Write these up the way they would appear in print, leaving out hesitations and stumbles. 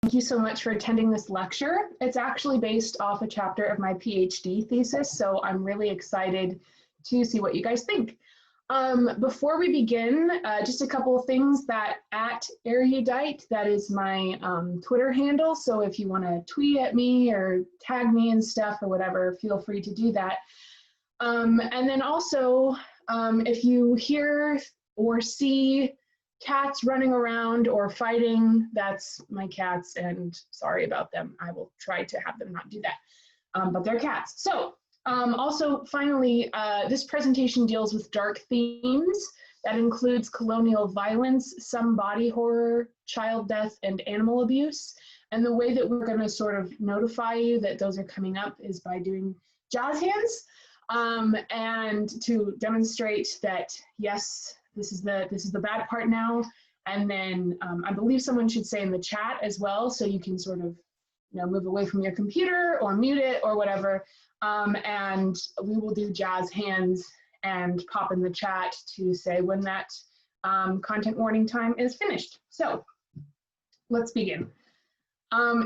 Thank you so much for attending this lecture. It's actually based off a chapter of my PhD thesis, so I'm really excited to see what you guys think. Before we begin, just a couple of things that at Erudite, that is my Twitter handle, so if you want to tweet at me or tag me and stuff or whatever, feel free to do that. And then also, if you hear or see cats running around or fighting, that's my cats, and sorry about them. I will try to have them not do that, but they're cats. So also finally, this presentation deals with dark themes. That includes colonial violence, some body horror, child death, and animal abuse. And the way that we're going to sort of notify you that those are coming up is by doing jazz hands, and to demonstrate that yes, this is the bad part now. And then I believe someone should say in the chat as well, so you can sort of move away from your computer or mute it or whatever. And we will do jazz hands and pop in the chat to say when that content warning time is finished. So let's begin.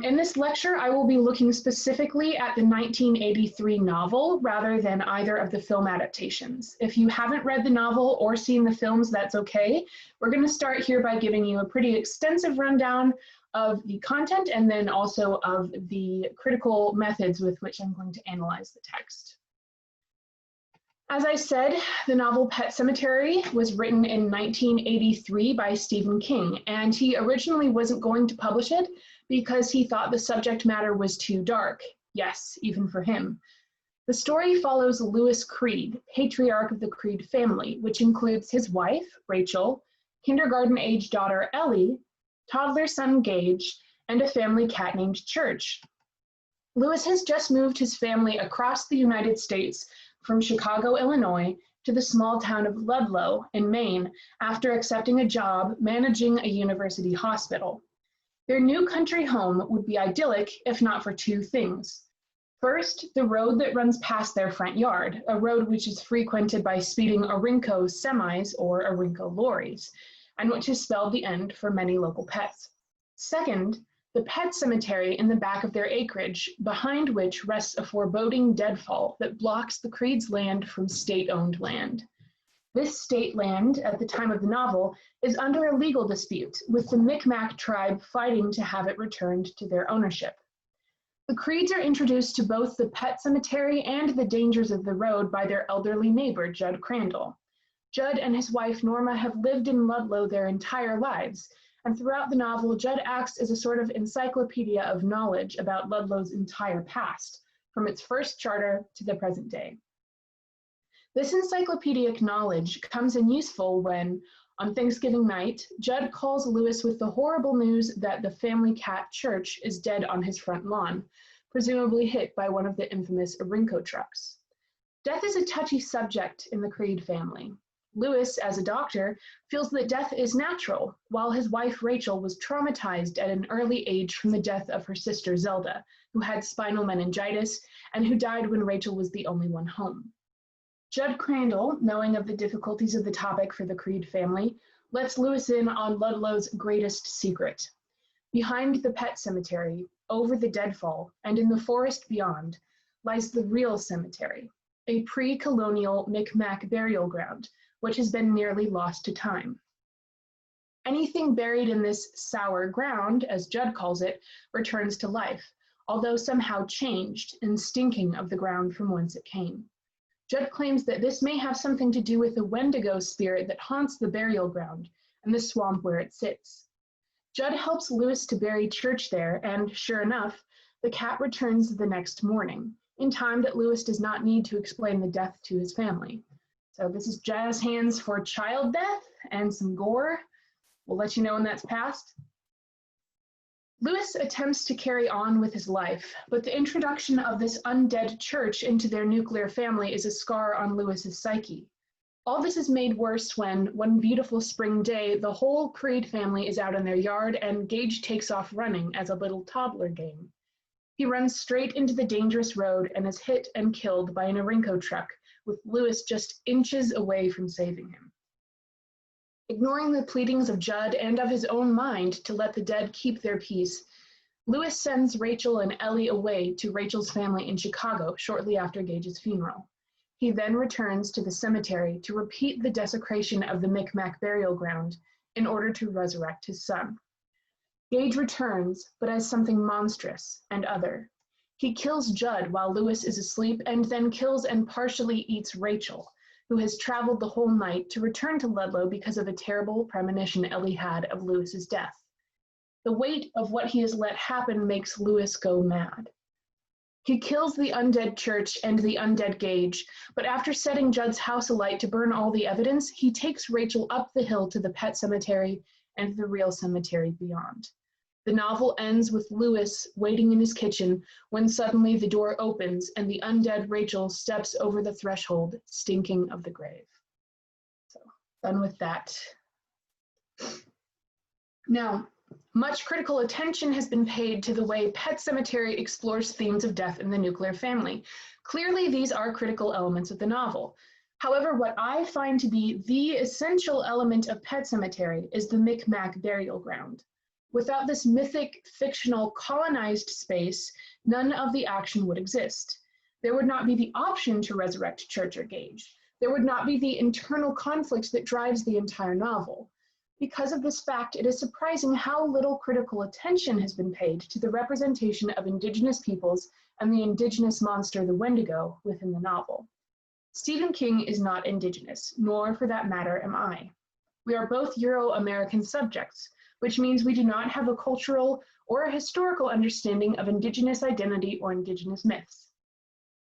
In this lecture, I will be looking specifically at the 1983 novel rather than either of the film adaptations. If you haven't read the novel or seen the films, that's okay. We're going to start here by giving you a pretty extensive rundown of the content and then also of the critical methods with which I'm going to analyze the text. As I said, the novel Pet Sematary was written in 1983 by Stephen King, and he originally wasn't going to publish it because he thought the subject matter was too dark. Yes, even for him. The story follows Lewis Creed, patriarch of the Creed family, which includes his wife, Rachel, kindergarten-age daughter, Ellie, toddler son, Gage, and a family cat named Church. Lewis has just moved his family across the United States from Chicago, Illinois, to the small town of Ludlow in Maine after accepting a job managing a university hospital. Their new country home would be idyllic if not for two things. First, the road that runs past their front yard, a road which is frequented by speeding Orinco semis or Orinco lorries, and which has spelled the end for many local pets. Second, the pet cemetery in the back of their acreage, behind which rests a foreboding deadfall that blocks the Creed's land from state-owned land. This state land, at the time of the novel, is under a legal dispute, with the Micmac tribe fighting to have it returned to their ownership. The Creeds are introduced to both the pet cemetery and the dangers of the road by their elderly neighbor, Judd Crandall. Judd and his wife, Norma, have lived in Ludlow their entire lives, and throughout the novel, Judd acts as a sort of encyclopedia of knowledge about Ludlow's entire past, from its first charter to the present day. This encyclopedic knowledge comes in useful when, on Thanksgiving night, Judd calls Lewis with the horrible news that the family cat Church is dead on his front lawn, presumably hit by one of the infamous Orinco trucks. Death is a touchy subject in the Creed family. Lewis, as a doctor, feels that death is natural, while his wife Rachel was traumatized at an early age from the death of her sister Zelda, who had spinal meningitis and who died when Rachel was the only one home. Judd Crandall, knowing of the difficulties of the topic for the Creed family, lets Lewis in on Ludlow's greatest secret. Behind the pet cemetery, over the deadfall, and in the forest beyond, lies the real cemetery, a pre-colonial Micmac burial ground, which has been nearly lost to time. Anything buried in this sour ground, as Judd calls it, returns to life, although somehow changed and stinking of the ground from whence it came. Judd claims that this may have something to do with the Wendigo spirit that haunts the burial ground and the swamp where it sits. Judd helps Lewis to bury Church there, and sure enough, the cat returns the next morning, in time that Lewis does not need to explain the death to his family. So this is jazz hands for child death and some gore. We'll let you know when that's passed. Lewis attempts to carry on with his life, but the introduction of this undead Church into their nuclear family is a scar on Lewis's psyche. All this is made worse when, one beautiful spring day, the whole Creed family is out in their yard and Gage takes off running as a little toddler game. He runs straight into the dangerous road and is hit and killed by an Orinco truck, with Lewis just inches away from saving him. Ignoring the pleadings of Judd and of his own mind to let the dead keep their peace, Lewis sends Rachel and Ellie away to Rachel's family in Chicago shortly after Gage's funeral. He then returns to the cemetery to repeat the desecration of the Micmac burial ground in order to resurrect his son. Gage returns, but as something monstrous and other. He kills Judd while Lewis is asleep and then kills and partially eats Rachel, who has traveled the whole night to return to Ludlow because of a terrible premonition Ellie had of Lewis's death. The weight of what he has let happen makes Lewis go mad. He kills the undead church and the undead Gage, but after setting Judd's house alight to burn all the evidence, he takes Rachel up the hill to the Pet Sematary and the real cemetery beyond. The novel ends with Lewis waiting in his kitchen when suddenly the door opens and the undead Rachel steps over the threshold, stinking of the grave. So, done with that. Now, much critical attention has been paid to the way Pet Sematary explores themes of death in the nuclear family. Clearly, these are critical elements of the novel. However, what I find to be the essential element of Pet Sematary is the Micmac burial ground. Without this mythic, fictional, colonized space, none of the action would exist. There would not be the option to resurrect Church or Gage. There would not be the internal conflict that drives the entire novel. Because of this fact, it is surprising how little critical attention has been paid to the representation of Indigenous peoples and the Indigenous monster, the Wendigo, within the novel. Stephen King is not Indigenous, nor for that matter am I. We are both Euro-American subjects, which means we do not have a cultural or a historical understanding of Indigenous identity or Indigenous myths.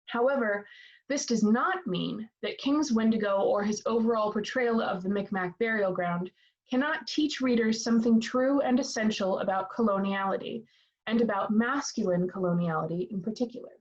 However, this does not mean that King's Wendigo or his overall portrayal of the Micmac burial ground cannot teach readers something true and essential about coloniality, and about masculine coloniality in particular.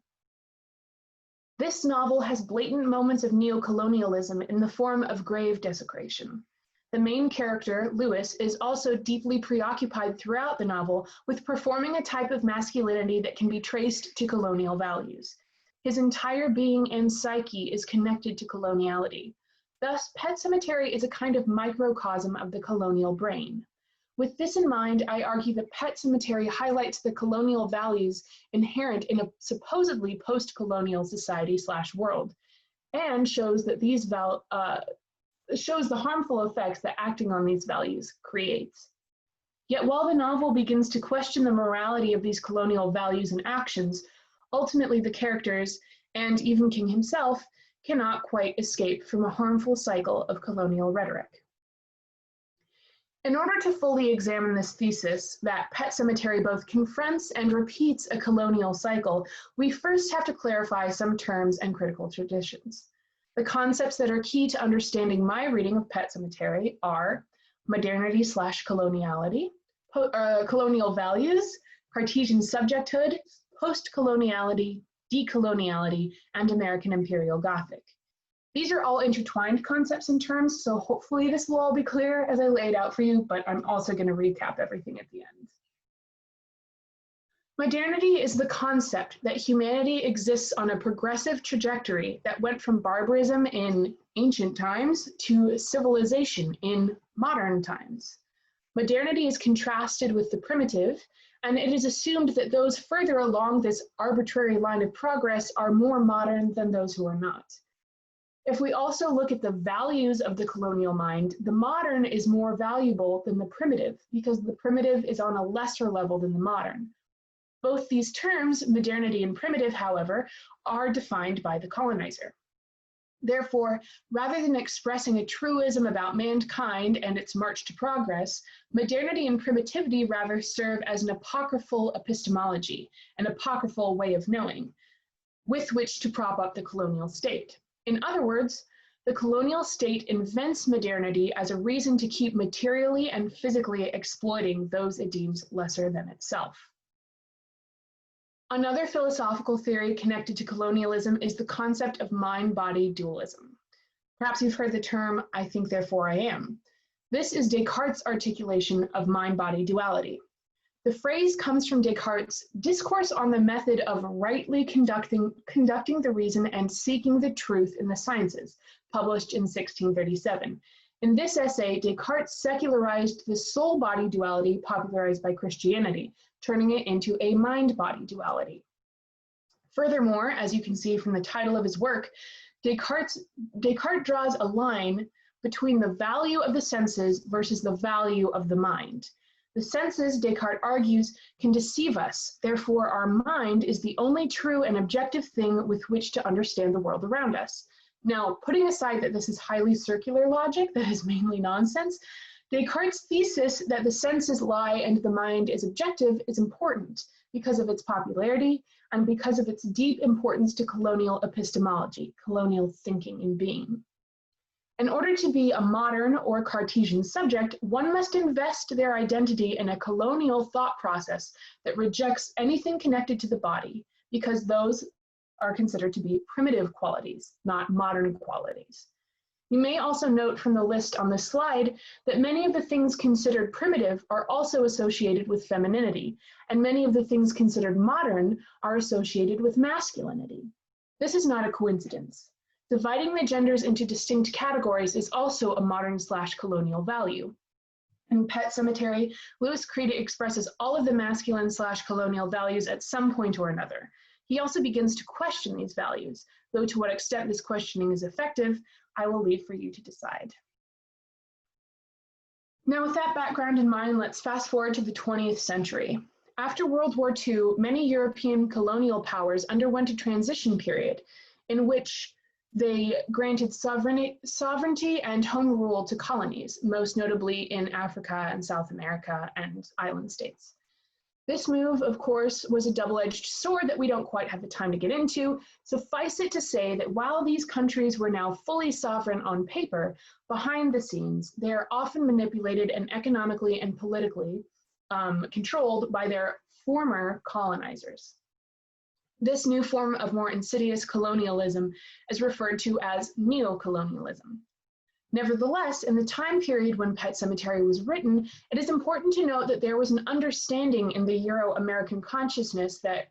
This novel has blatant moments of neocolonialism in the form of grave desecration. The main character, Lewis, is also deeply preoccupied throughout the novel with performing a type of masculinity that can be traced to colonial values. His entire being and psyche is connected to coloniality. Thus, Pet Sematary is a kind of microcosm of the colonial brain. With this in mind, I argue that Pet Sematary highlights the colonial values inherent in a supposedly post-colonial society/world, and shows that shows the harmful effects that acting on these values creates. Yet while the novel begins to question the morality of these colonial values and actions, ultimately the characters, and even King himself, cannot quite escape from a harmful cycle of colonial rhetoric. In order to fully examine this thesis that Pet Sematary both confronts and repeats a colonial cycle, we first have to clarify some terms and critical traditions. The concepts that are key to understanding my reading of Pet Sematary are modernity/coloniality, colonial values, Cartesian subjecthood, postcoloniality, decoloniality, and American Imperial Gothic. These are all intertwined concepts and terms, so hopefully this will all be clear as I lay it out for you, but I'm also going to recap everything at the end. Modernity is the concept that humanity exists on a progressive trajectory that went from barbarism in ancient times to civilization in modern times. Modernity is contrasted with the primitive, and it is assumed that those further along this arbitrary line of progress are more modern than those who are not. If we also look at the values of the colonial mind, the modern is more valuable than the primitive because the primitive is on a lesser level than the modern. Both these terms, modernity and primitive, however, are defined by the colonizer. Therefore, rather than expressing a truism about mankind and its march to progress, modernity and primitivity rather serve as an apocryphal epistemology, an apocryphal way of knowing, with which to prop up the colonial state. In other words, the colonial state invents modernity as a reason to keep materially and physically exploiting those it deems lesser than itself. Another philosophical theory connected to colonialism is the concept of mind-body dualism. Perhaps you've heard the term, I think, therefore I am. This is Descartes' articulation of mind-body duality. The phrase comes from Descartes' Discourse on the Method of Rightly Conducting the Reason and Seeking the Truth in the Sciences, published in 1637, In this essay, Descartes secularized the soul-body duality popularized by Christianity, turning it into a mind-body duality. Furthermore, as you can see from the title of his work, Descartes draws a line between the value of the senses versus the value of the mind. The senses, Descartes argues, can deceive us. Therefore, our mind is the only true and objective thing with which to understand the world around us. Now, putting aside that this is highly circular logic that is mainly nonsense, Descartes' thesis that the senses lie and the mind is objective is important because of its popularity and because of its deep importance to colonial epistemology, colonial thinking and being. In order to be a modern or Cartesian subject, one must invest their identity in a colonial thought process that rejects anything connected to the body, because those are considered to be primitive qualities, not modern qualities. You may also note from the list on this slide that many of the things considered primitive are also associated with femininity, and many of the things considered modern are associated with masculinity. This is not a coincidence. Dividing the genders into distinct categories is also a modern/colonial value. In Pet Sematary, Louis Creedy expresses all of the masculine/colonial values at some point or another. He also begins to question these values, though to what extent this questioning is effective, I will leave for you to decide. Now, with that background in mind, let's fast forward to the 20th century. After World War II, many European colonial powers underwent a transition period in which they granted sovereignty and home rule to colonies, most notably in Africa and South America and island states. This move, of course, was a double-edged sword that we don't quite have the time to get into. Suffice it to say that while these countries were now fully sovereign on paper, behind the scenes, they are often manipulated and economically and politically controlled by their former colonizers. This new form of more insidious colonialism is referred to as Neo-Colonialism. Nevertheless, in the time period when Pet Sematary was written, it is important to note that there was an understanding in the Euro-American consciousness that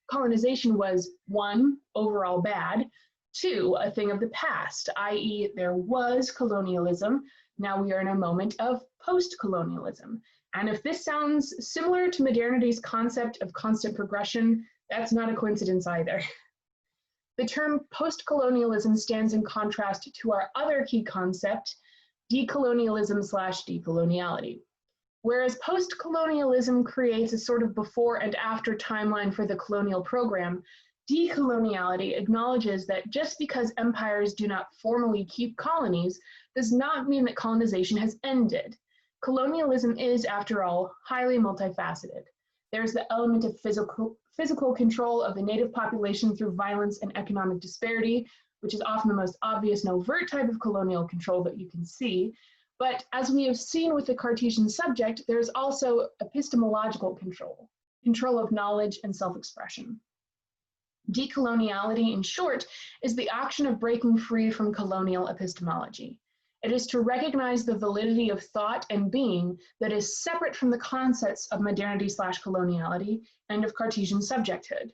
colonization was, 1, overall bad, 2, a thing of the past, i.e. there was colonialism, now we are in a moment of post-colonialism. And if this sounds similar to modernity's concept of constant progression, that's not a coincidence either. The term post-colonialism stands in contrast to our other key concept, decolonialism/decoloniality. Whereas post-colonialism creates a sort of before and after timeline for the colonial program, decoloniality acknowledges that just because empires do not formally keep colonies does not mean that colonization has ended. Colonialism is, after all, highly multifaceted. There's the element of physical control of the native population through violence and economic disparity, which is often the most obvious and overt type of colonial control that you can see. But as we have seen with the Cartesian subject, there's also epistemological control, control of knowledge and self-expression. Decoloniality, in short, is the action of breaking free from colonial epistemology. It is to recognize the validity of thought and being that is separate from the concepts of modernity/coloniality and of Cartesian subjecthood.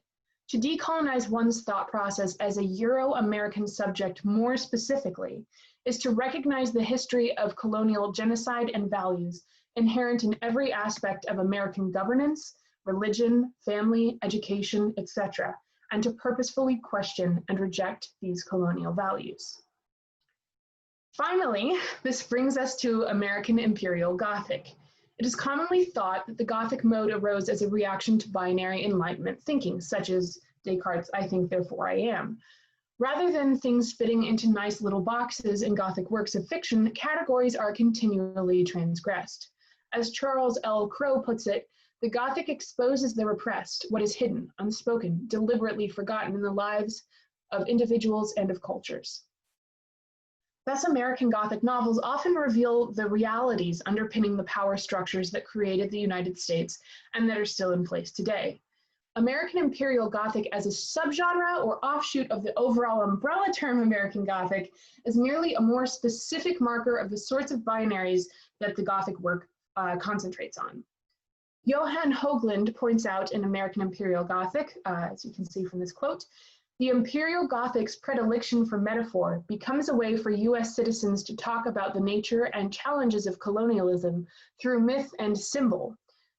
To decolonize one's thought process as a Euro-American subject more specifically is to recognize the history of colonial genocide and values inherent in every aspect of American governance, religion, family, education, etc., and to purposefully question and reject these colonial values. Finally, this brings us to American Imperial Gothic. It is commonly thought that the Gothic mode arose as a reaction to binary Enlightenment thinking, such as Descartes' I think, therefore I am. Rather than things fitting into nice little boxes in Gothic works of fiction, categories are continually transgressed. As Charles L. Crow puts it, the Gothic exposes the repressed, what is hidden, unspoken, deliberately forgotten in the lives of individuals and of cultures. Thus, American Gothic novels often reveal the realities underpinning the power structures that created the United States and that are still in place today. American Imperial Gothic as a subgenre or offshoot of the overall umbrella term American Gothic is merely a more specific marker of the sorts of binaries that the Gothic work concentrates on. Johann Hoagland points out in American Imperial Gothic, as you can see from this quote, The Imperial Gothic's predilection for metaphor becomes a way for US citizens to talk about the nature and challenges of colonialism through myth and symbol.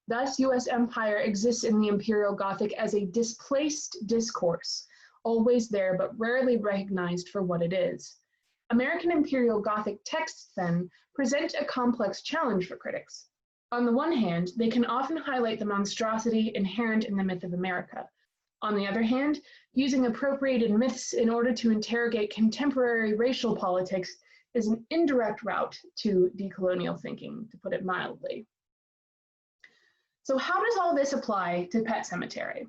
Thus, US empire exists in the Imperial Gothic as a displaced discourse, always there but rarely recognized for what it is. American Imperial Gothic texts, then, present a complex challenge for critics. On the one hand, they can often highlight the monstrosity inherent in the myth of America. On the other hand, using appropriated myths in order to interrogate contemporary racial politics is an indirect route to decolonial thinking, to put it mildly. So how does all this apply to Pet Sematary?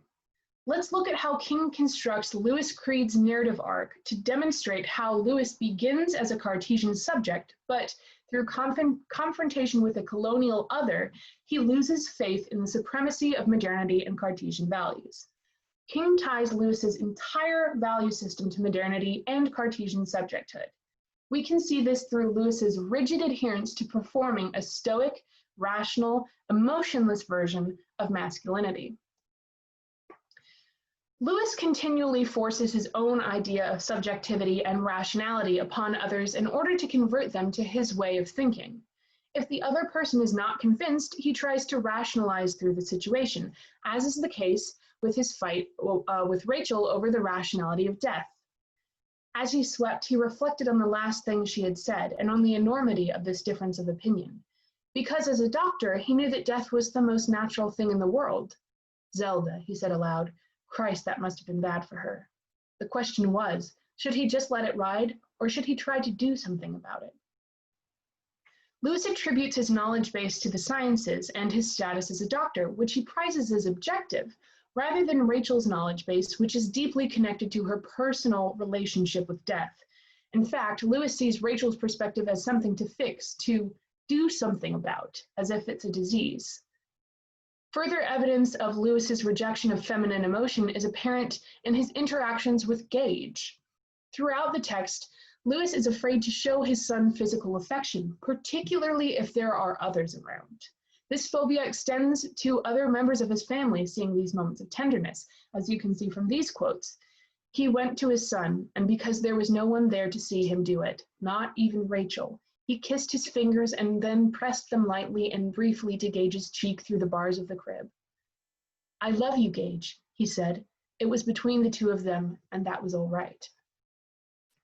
Let's look at how King constructs Lewis Creed's narrative arc to demonstrate how Lewis begins as a Cartesian subject, but through confrontation with a colonial other, he loses faith in the supremacy of modernity and Cartesian values. King ties Lewis's entire value system to modernity and Cartesian subjecthood. We can see this through Lewis's rigid adherence to performing a stoic, rational, emotionless version of masculinity. Lewis continually forces his own idea of subjectivity and rationality upon others in order to convert them to his way of thinking. If the other person is not convinced, he tries to rationalize through the situation, as is the case with his fight with Rachel over the rationality of death. As he slept, he reflected on the last thing she had said and on the enormity of this difference of opinion. Because as a doctor, he knew that death was the most natural thing in the world. Zelda, he said aloud, Christ, that must have been bad for her. The question was, should he just let it ride, or should he try to do something about it? Lewis attributes his knowledge base to the sciences and his status as a doctor, which he prizes as objective, rather than Rachel's knowledge base, which is deeply connected to her personal relationship with death. In fact, Lewis sees Rachel's perspective as something to fix, to do something about, as if it's a disease. Further evidence of Lewis's rejection of feminine emotion is apparent in his interactions with Gage. Throughout the text, Lewis is afraid to show his son physical affection, particularly if there are others around. This phobia extends to other members of his family seeing these moments of tenderness, as you can see from these quotes. He went to his son, and because there was no one there to see him do it, not even Rachel, he kissed his fingers and then pressed them lightly and briefly to Gage's cheek through the bars of the crib. I love you, Gage, he said. It was between the two of them, and that was all right.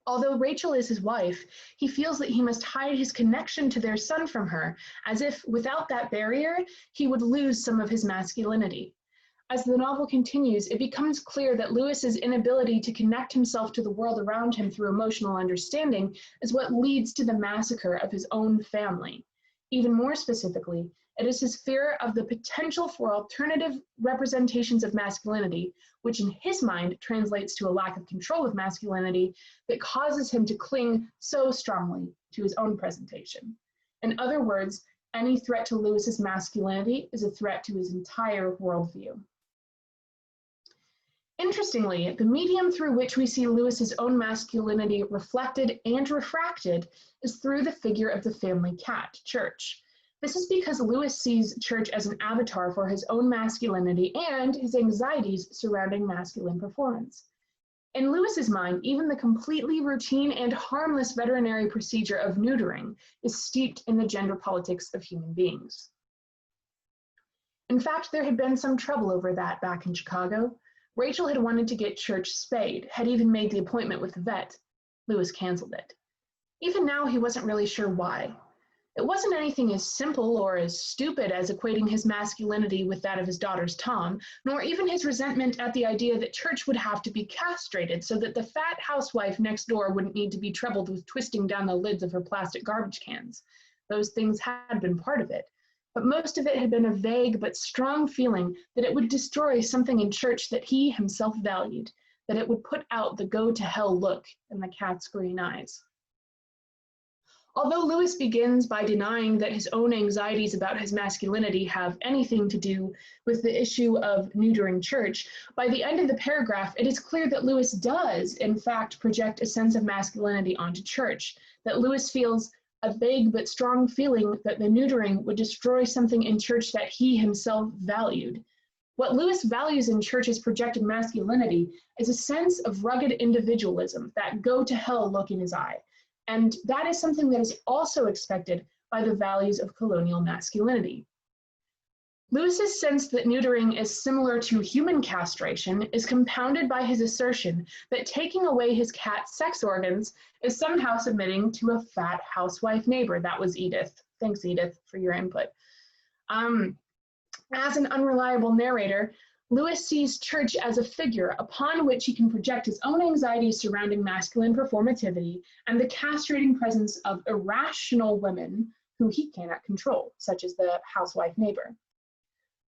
Although Rachel is his wife, he feels that he must hide his connection to their son from her, as if without that barrier, he would lose some of his masculinity. As the novel continues, it becomes clear that Lewis's inability to connect himself to the world around him through emotional understanding is what leads to the massacre of his own family. Even more specifically, it is his fear of the potential for alternative representations of masculinity, which in his mind translates to a lack of control of masculinity, that causes him to cling so strongly to his own presentation. In other words, any threat to Lewis's masculinity is a threat to his entire worldview. Interestingly, the medium through which we see Lewis's own masculinity reflected and refracted is through the figure of the family cat, Church. This is because Lewis sees Church as an avatar for his own masculinity and his anxieties surrounding masculine performance. In Lewis's mind, even the completely routine and harmless veterinary procedure of neutering is steeped in the gender politics of human beings. In fact, there had been some trouble over that back in Chicago. Rachel had wanted to get Church spayed, had even made the appointment with the vet. Lewis canceled it. Even now, he wasn't really sure why. It wasn't anything as simple or as stupid as equating his masculinity with that of his daughter's Tom, nor even his resentment at the idea that Church would have to be castrated so that the fat housewife next door wouldn't need to be troubled with twisting down the lids of her plastic garbage cans. Those things had been part of it, but most of it had been a vague but strong feeling that it would destroy something in Church that he himself valued, that it would put out the go-to-hell look in the cat's green eyes. Although Lewis begins by denying that his own anxieties about his masculinity have anything to do with the issue of neutering Church, by the end of the paragraph, it is clear that Lewis does, in fact, project a sense of masculinity onto Church, that Lewis feels a vague but strong feeling that the neutering would destroy something in Church that he himself valued. What Lewis values in Church's projected masculinity is a sense of rugged individualism that go to hell look in his eye. And that is something that is also expected by the values of colonial masculinity. Lewis's sense that neutering is similar to human castration is compounded by his assertion that taking away his cat's sex organs is somehow submitting to a fat housewife neighbor. That was Edith. Thanks, Edith, for your input. As an unreliable narrator, Lewis sees Church as a figure upon which he can project his own anxieties surrounding masculine performativity and the castrating presence of irrational women who he cannot control, such as the housewife neighbor.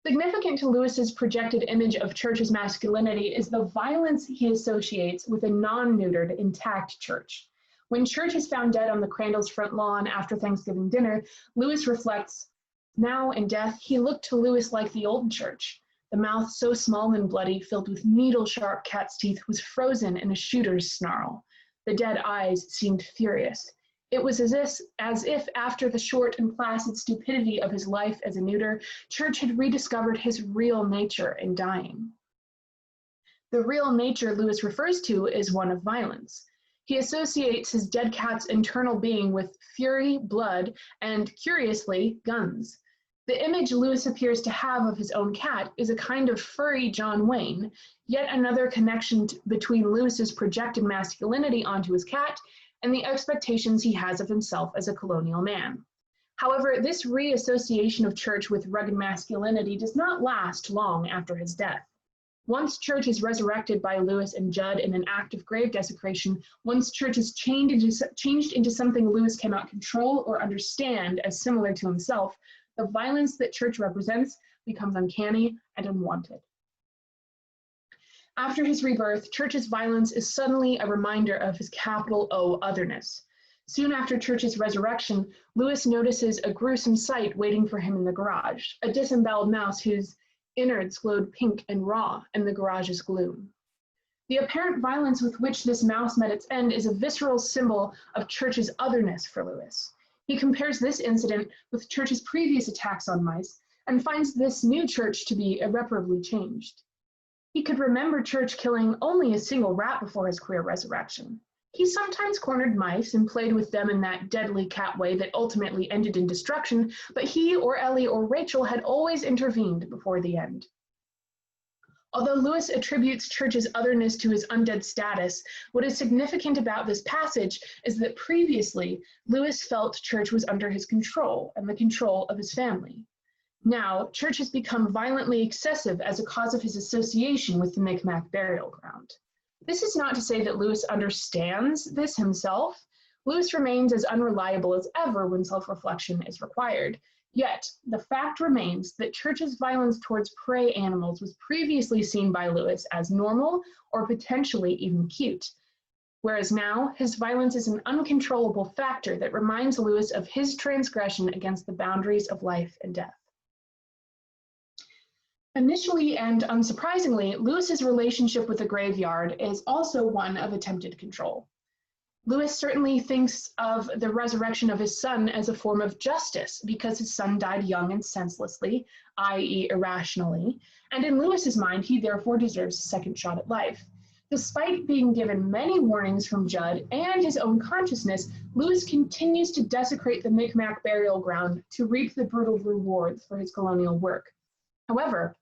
Significant to Lewis's projected image of Church's masculinity is the violence he associates with a non-neutered, intact Church. When Church is found dead on the Crandall's front lawn after Thanksgiving dinner, Lewis reflects, "Now in death, he looked to Lewis like the old Church. The mouth so small and bloody, filled with needle-sharp cat's teeth, was frozen in a shooter's snarl. The dead eyes seemed furious. It was as if after the short and placid stupidity of his life as a neuter, Church had rediscovered his real nature in dying." The real nature Lewis refers to is one of violence. He associates his dead cat's internal being with fury, blood, and, curiously, guns. The image Lewis appears to have of his own cat is a kind of furry John Wayne, yet another connection between Lewis's projected masculinity onto his cat and the expectations he has of himself as a colonial man. However, this reassociation of Church with rugged masculinity does not last long after his death. Once Church is resurrected by Lewis and Judd in an act of grave desecration, once Church is changed into something Lewis cannot control or understand as similar to himself, the violence that Church represents becomes uncanny and unwanted. After his rebirth, Church's violence is suddenly a reminder of his capital O otherness. Soon after Church's resurrection, Lewis notices a gruesome sight waiting for him in the garage, a disemboweled mouse whose innards glowed pink and raw in the garage's gloom. The apparent violence with which this mouse met its end is a visceral symbol of Church's otherness for Lewis. He compares this incident with Church's previous attacks on mice and finds this new Church to be irreparably changed. He could remember Church killing only a single rat before his queer resurrection. He sometimes cornered mice and played with them in that deadly cat way that ultimately ended in destruction, but he or Ellie or Rachel had always intervened before the end. Although Lewis attributes Church's otherness to his undead status, what is significant about this passage is that previously, Lewis felt Church was under his control and the control of his family. Now, Church has become violently excessive as a cause of his association with the Micmac burial ground. This is not to say that Lewis understands this himself. Lewis remains as unreliable as ever when self-reflection is required. Yet, the fact remains that Church's violence towards prey animals was previously seen by Lewis as normal or potentially even cute, whereas now his violence is an uncontrollable factor that reminds Lewis of his transgression against the boundaries of life and death. Initially and unsurprisingly, Lewis's relationship with the graveyard is also one of attempted control. Lewis certainly thinks of the resurrection of his son as a form of justice because his son died young and senselessly, i.e. irrationally, and in Lewis's mind, he therefore deserves a second shot at life. Despite being given many warnings from Judd and his own consciousness, Lewis continues to desecrate the Micmac burial ground to reap the brutal rewards for his colonial work. However,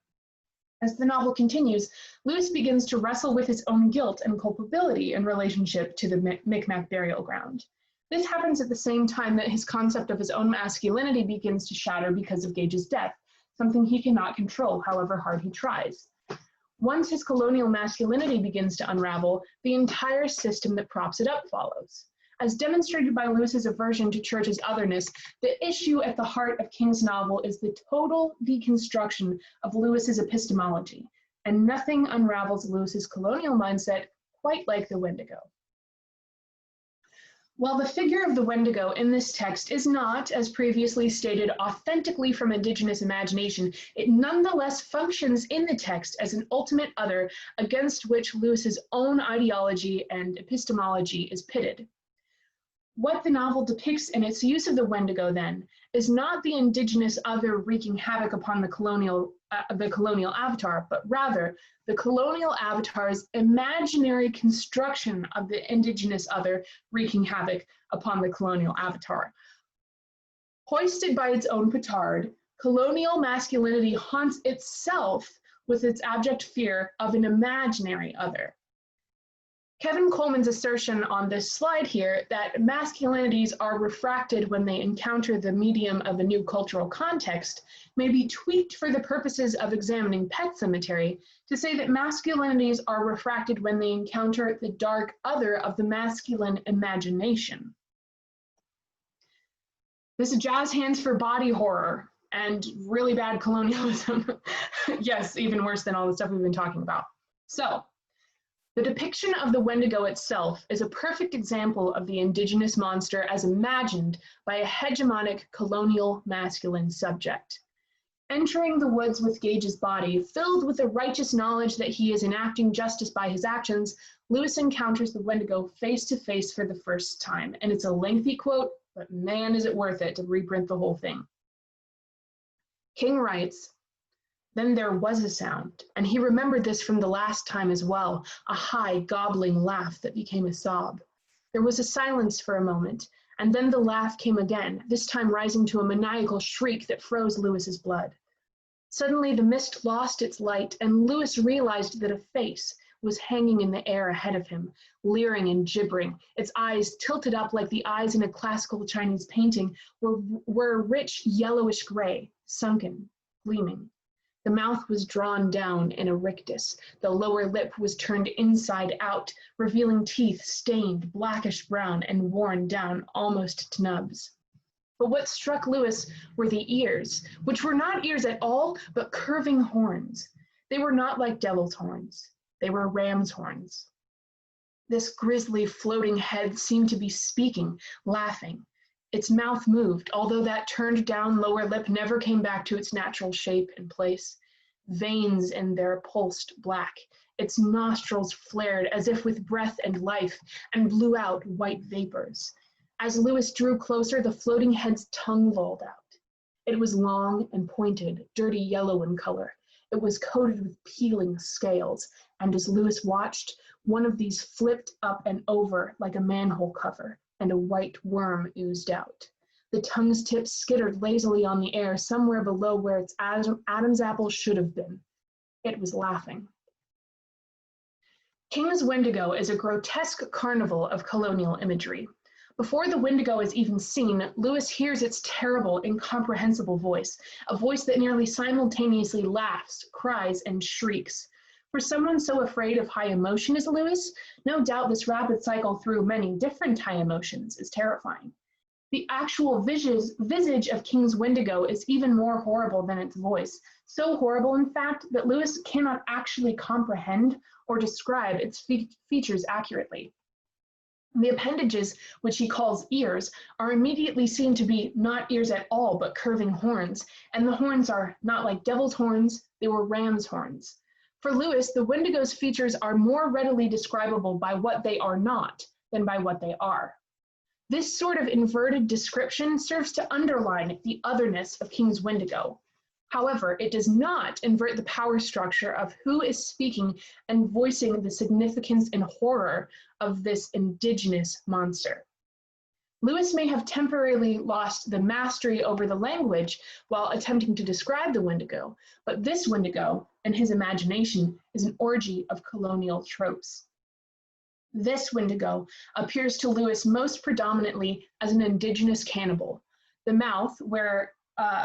as the novel continues, Lewis begins to wrestle with his own guilt and culpability in relationship to the Micmac burial ground. This happens at the same time that his concept of his own masculinity begins to shatter because of Gage's death, something he cannot control however hard he tries. Once his colonial masculinity begins to unravel, the entire system that props it up follows. As demonstrated by Lewis's aversion to Church's otherness, the issue at the heart of King's novel is the total deconstruction of Lewis's epistemology, and nothing unravels Lewis's colonial mindset quite like the Wendigo. While the figure of the Wendigo in this text is not, as previously stated, authentically from Indigenous imagination, it nonetheless functions in the text as an ultimate other against which Lewis's own ideology and epistemology is pitted. What the novel depicts in its use of the Wendigo, then, is not the indigenous other wreaking havoc upon the colonial avatar, but rather the colonial avatar's imaginary construction of the indigenous other wreaking havoc upon the colonial avatar. Hoisted by its own petard, colonial masculinity haunts itself with its abject fear of an imaginary other. Kevin Coleman's assertion on this slide here that masculinities are refracted when they encounter the medium of a new cultural context may be tweaked for the purposes of examining Pet Sematary to say that masculinities are refracted when they encounter the dark other of the masculine imagination. This is jazz hands for body horror and really bad colonialism. Yes, even worse than all the stuff we've been talking about. So, the depiction of the Wendigo itself is a perfect example of the indigenous monster as imagined by a hegemonic colonial masculine subject. Entering the woods with Gage's body, filled with the righteous knowledge that he is enacting justice by his actions, Lewis encounters the Wendigo face to face for the first time. And it's a lengthy quote, but man, is it worth it to reprint the whole thing. King writes, "Then there was a sound, and he remembered this from the last time as well, a high, gobbling laugh that became a sob. There was a silence for a moment, and then the laugh came again, this time rising to a maniacal shriek that froze Lewis's blood. Suddenly the mist lost its light, and Lewis realized that a face was hanging in the air ahead of him, leering and gibbering. Its eyes, tilted up like the eyes in a classical Chinese painting, were rich yellowish gray, sunken, gleaming. The mouth was drawn down in a rictus. The lower lip was turned inside out, revealing teeth stained blackish brown and worn down almost to nubs. But what struck Lewis were the ears, which were not ears at all, but curving horns. They were not like devil's horns. They were ram's horns. This grisly floating head seemed to be speaking, laughing. Its mouth moved, although that turned down lower lip never came back to its natural shape and place. Veins in there pulsed black. Its nostrils flared as if with breath and life, and blew out white vapors. As Lewis drew closer, the floating head's tongue lolled out. It was long and pointed, dirty yellow in color. It was coated with peeling scales, and as Lewis watched, one of these flipped up and over like a manhole cover, and a white worm oozed out. The tongue's tip skittered lazily on the air somewhere below where its Adam's apple should have been. It was laughing. King's Wendigo is a grotesque carnival of colonial imagery. Before the Wendigo is even seen, Lewis hears its terrible, incomprehensible voice, a voice that nearly simultaneously laughs, cries, and shrieks. For someone so afraid of high emotion as Lewis, no doubt this rapid cycle through many different high emotions is terrifying. The actual visage of King's Wendigo is even more horrible than its voice, so horrible, in fact, that Lewis cannot actually comprehend or describe its features accurately. The appendages, which he calls ears, are immediately seen to be not ears at all, but curving horns, and the horns are not like devil's horns, they were ram's horns. For Lewis, the Wendigo's features are more readily describable by what they are not than by what they are. This sort of inverted description serves to underline the otherness of King's Wendigo. However, it does not invert the power structure of who is speaking and voicing the significance and horror of this indigenous monster. Lewis may have temporarily lost the mastery over the language while attempting to describe the Wendigo, but this Wendigo, in his imagination, is an orgy of colonial tropes. This Wendigo appears to Lewis most predominantly as an indigenous cannibal. The mouth,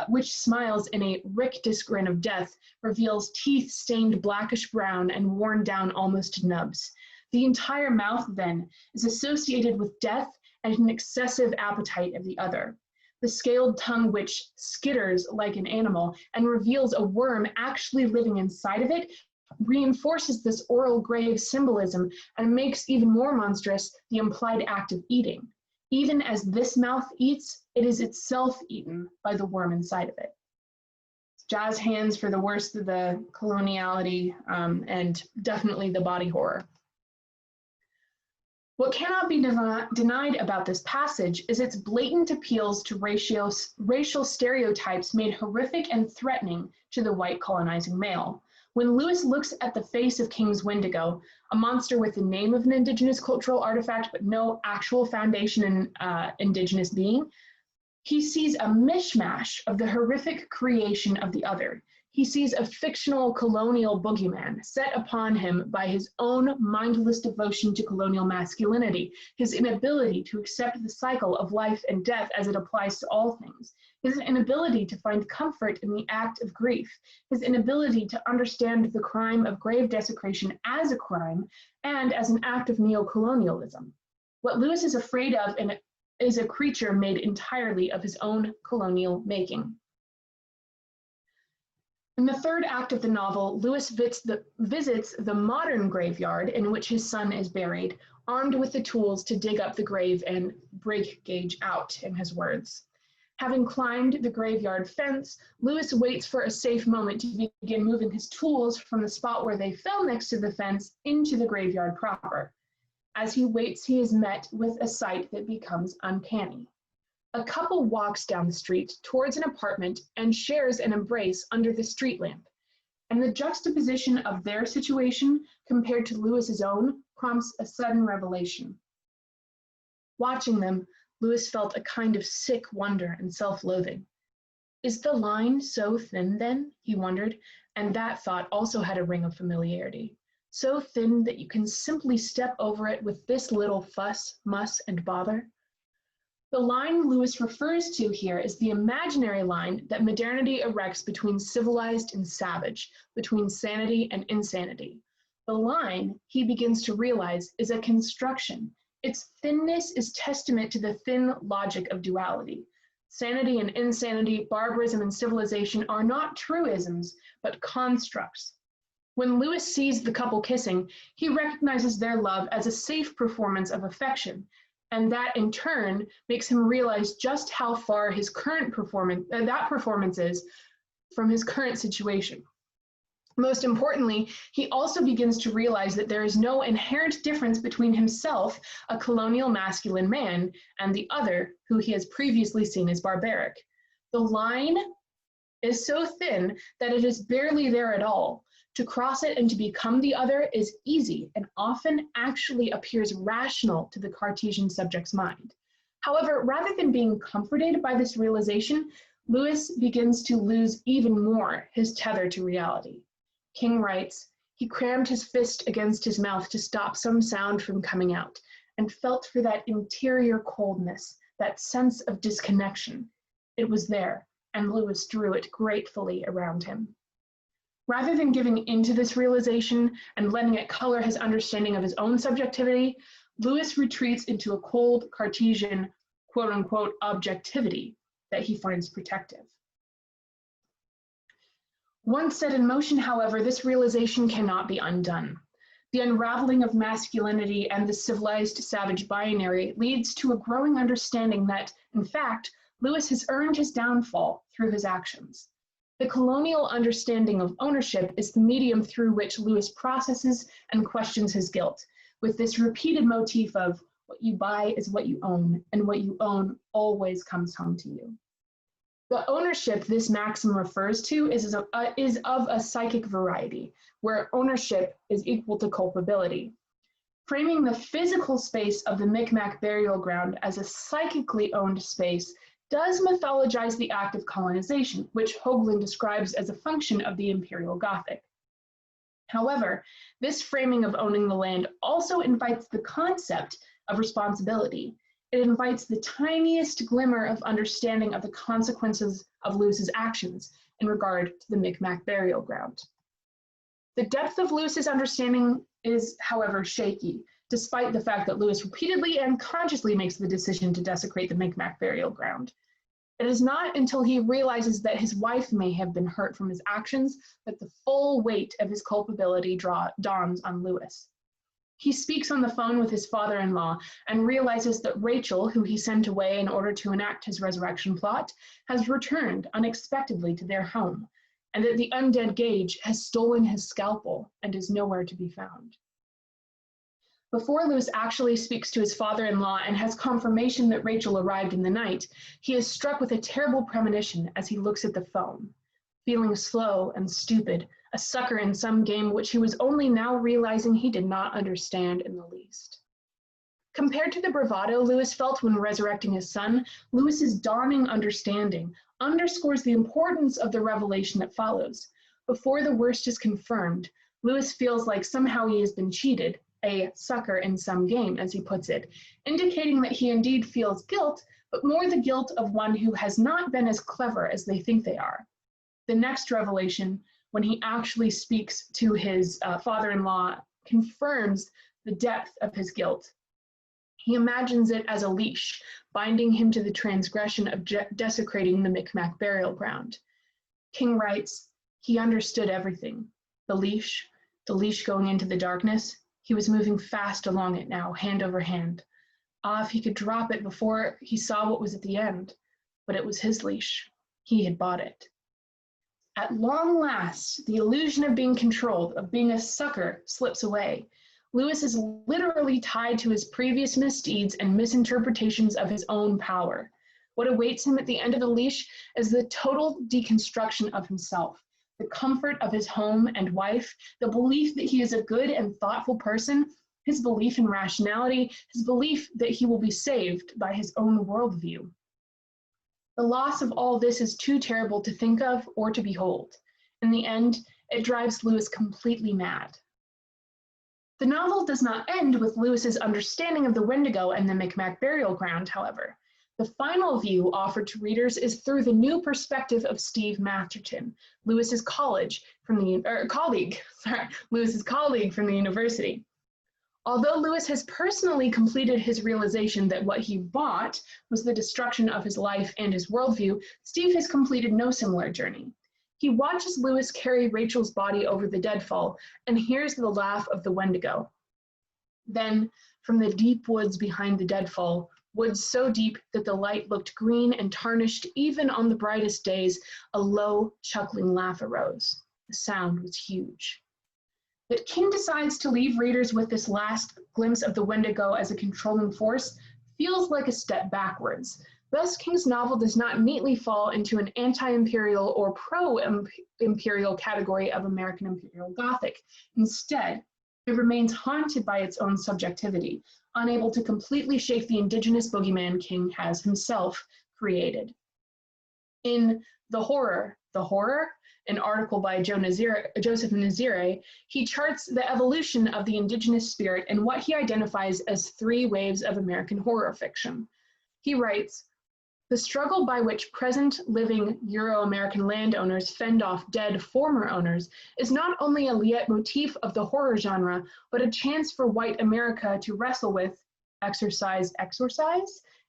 which smiles in a rictus grin of death, reveals teeth stained blackish brown and worn down almost to nubs. The entire mouth, then, is associated with death and an excessive appetite of the other. The scaled tongue, which skitters like an animal and reveals a worm actually living inside of it, reinforces this oral grave symbolism and makes even more monstrous the implied act of eating. Even as this mouth eats, it is itself eaten by the worm inside of it. Jazz hands for the worst of the coloniality and definitely the body horror. What cannot be denied about this passage is its blatant appeals to racial stereotypes made horrific and threatening to the white colonizing male. When Lewis looks at the face of King's Wendigo, a monster with the name of an indigenous cultural artifact but no actual foundation in indigenous being, he sees a mishmash of the horrific creation of the other. He sees a fictional colonial boogeyman set upon him by his own mindless devotion to colonial masculinity, his inability to accept the cycle of life and death as it applies to all things, his inability to find comfort in the act of grief, his inability to understand the crime of grave desecration as a crime and as an act of neocolonialism. What Lewis is afraid of is a creature made entirely of his own colonial making. In the third act of the novel, Lewis visits the modern graveyard in which his son is buried, armed with the tools to dig up the grave and break Gage out, in his words. Having climbed the graveyard fence, Lewis waits for a safe moment to begin moving his tools from the spot where they fell next to the fence into the graveyard proper. As he waits, he is met with a sight that becomes uncanny. A couple walks down the street towards an apartment and shares an embrace under the street lamp, and the juxtaposition of their situation compared to Lewis's own prompts a sudden revelation. Watching them, Lewis felt a kind of sick wonder and self-loathing. Is the line so thin then, he wondered, and that thought also had a ring of familiarity. So thin that you can simply step over it with this little fuss, muss, and bother? The line Lewis refers to here is the imaginary line that modernity erects between civilized and savage, between sanity and insanity. The line, he begins to realize, is a construction. Its thinness is testament to the thin logic of duality. Sanity and insanity, barbarism and civilization are not truisms, but constructs. When Lewis sees the couple kissing, he recognizes their love as a safe performance of affection, and that in turn makes him realize just how far his current performance is from his current situation. Most importantly, he also begins to realize that there is no inherent difference between himself, a colonial masculine man, and the other, who he has previously seen as barbaric. The line is so thin that it is barely there at all. To cross it and to become the other is easy and often actually appears rational to the Cartesian subject's mind. However, rather than being comforted by this realization, Lewis begins to lose even more his tether to reality. King writes, he crammed his fist against his mouth to stop some sound from coming out, and felt for that interior coldness, that sense of disconnection. It was there, and Lewis drew it gratefully around him. Rather than giving into this realization and letting it color his understanding of his own subjectivity, Lewis retreats into a cold Cartesian, quote-unquote, objectivity that he finds protective. Once set in motion, however, this realization cannot be undone. The unraveling of masculinity and the civilized-savage binary leads to a growing understanding that, in fact, Lewis has earned his downfall through his actions. The colonial understanding of ownership is the medium through which Lewis processes and questions his guilt, with this repeated motif of what you buy is what you own, and what you own always comes home to you. The ownership this maxim refers to is of a psychic variety, where ownership is equal to culpability. Framing the physical space of the Micmac burial ground as a psychically owned space does mythologize the act of colonization, which Hoagland describes as a function of the Imperial Gothic. However, this framing of owning the land also invites the concept of responsibility. It invites the tiniest glimmer of understanding of the consequences of Lewis's actions in regard to the Micmac burial ground. The depth of Lewis's understanding is, however, shaky, despite the fact that Lewis repeatedly and consciously makes the decision to desecrate the Micmac burial ground. It is not until he realizes that his wife may have been hurt from his actions that the full weight of his culpability dawns on Lewis. He speaks on the phone with his father-in-law and realizes that Rachel, who he sent away in order to enact his resurrection plot, has returned unexpectedly to their home, and that the undead Gage has stolen his scalpel and is nowhere to be found. Before Lewis actually speaks to his father-in-law and has confirmation that Rachel arrived in the night, he is struck with a terrible premonition as he looks at the phone. Feeling slow and stupid, a sucker in some game which he was only now realizing he did not understand in the least. Compared to the bravado Lewis felt when resurrecting his son, Lewis's dawning understanding underscores the importance of the revelation that follows. Before the worst is confirmed, Lewis feels like somehow he has been cheated, a sucker in some game, as he puts it, indicating that he indeed feels guilt, but more the guilt of one who has not been as clever as they think they are. The next revelation, when he actually speaks to his father-in-law, confirms the depth of his guilt. He imagines it as a leash, binding him to the transgression of desecrating the Micmac burial ground. King writes, he understood everything. The leash going into the darkness, he was moving fast along it now, hand over hand. Ah, if he could drop it before he saw what was at the end. But it was his leash. He had bought it. At long last, the illusion of being controlled, of being a sucker, slips away. Lewis is literally tied to his previous misdeeds and misinterpretations of his own power. What awaits him at the end of the leash is the total deconstruction of himself, the comfort of his home and wife, the belief that he is a good and thoughtful person, his belief in rationality, his belief that he will be saved by his own worldview. The loss of all this is too terrible to think of or to behold. In the end, it drives Lewis completely mad. The novel does not end with Lewis's understanding of the Wendigo and the Micmac burial ground, however. The final view offered to readers is through the new perspective of Steve Masterton, Lewis's colleague from the university. Although Lewis has personally completed his realization that what he bought was the destruction of his life and his worldview, Steve has completed no similar journey. He watches Lewis carry Rachel's body over the deadfall and hears the laugh of the Wendigo. Then, from the deep woods behind the deadfall, woods so deep that the light looked green and tarnished even on the brightest days, a low, chuckling laugh arose. The sound was huge. That King decides to leave readers with this last glimpse of the Wendigo as a controlling force feels like a step backwards. Thus, King's novel does not neatly fall into an anti-imperial or pro-imperial category of American Imperial Gothic. Instead, it remains haunted by its own subjectivity, unable to completely shake the indigenous boogeyman King has himself created. In The Horror, an article by Joseph Nazire, he charts the evolution of the indigenous spirit and what he identifies as three waves of American horror fiction. He writes, the struggle by which present living Euro-American landowners fend off dead former owners is not only a leitmotif of the horror genre, but a chance for white America to wrestle with, exorcise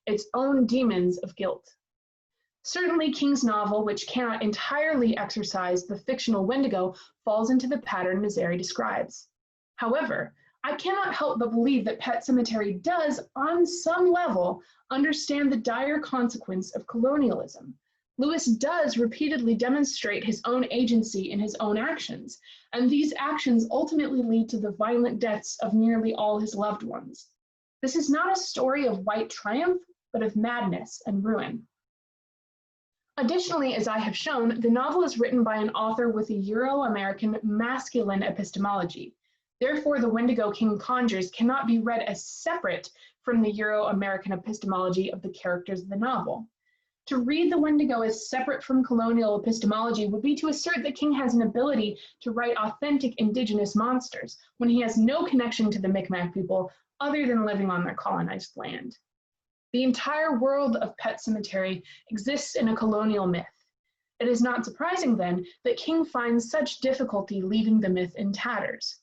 its own demons of guilt. Certainly King's novel, which cannot entirely exorcise the fictional Wendigo, falls into the pattern Nazire describes. However, I cannot help but believe that Pet Sematary does, on some level, understand the dire consequence of colonialism. Lewis does repeatedly demonstrate his own agency in his own actions, and these actions ultimately lead to the violent deaths of nearly all his loved ones. This is not a story of white triumph, but of madness and ruin. Additionally, as I have shown, the novel is written by an author with a Euro-American masculine epistemology. Therefore, the Wendigo King conjures cannot be read as separate from the Euro-American epistemology of the characters of the novel. To read the Wendigo as separate from colonial epistemology would be to assert that King has an ability to write authentic indigenous monsters when he has no connection to the Micmac people other than living on their colonized land. The entire world of Pet Sematary exists in a colonial myth. It is not surprising, then, that King finds such difficulty leaving the myth in tatters.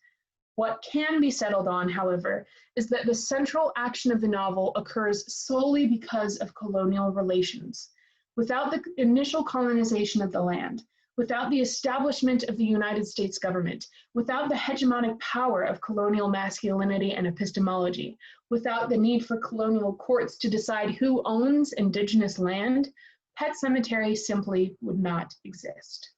What can be settled on, however, is that the central action of the novel occurs solely because of colonial relations. Without the initial colonization of the land, without the establishment of the United States government, without the hegemonic power of colonial masculinity and epistemology, without the need for colonial courts to decide who owns indigenous land, Pet Sematary simply would not exist.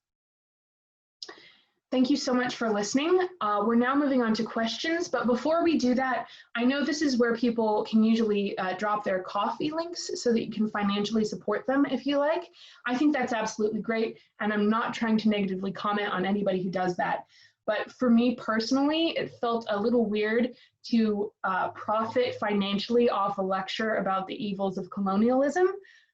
Thank you so much for listening. We're now moving on to questions, but before we do that, I know this is where people can usually drop their coffee links so that you can financially support them if you like. I think that's absolutely great, and I'm not trying to negatively comment on anybody who does that. But for me personally, it felt a little weird to profit financially off a lecture about the evils of colonialism.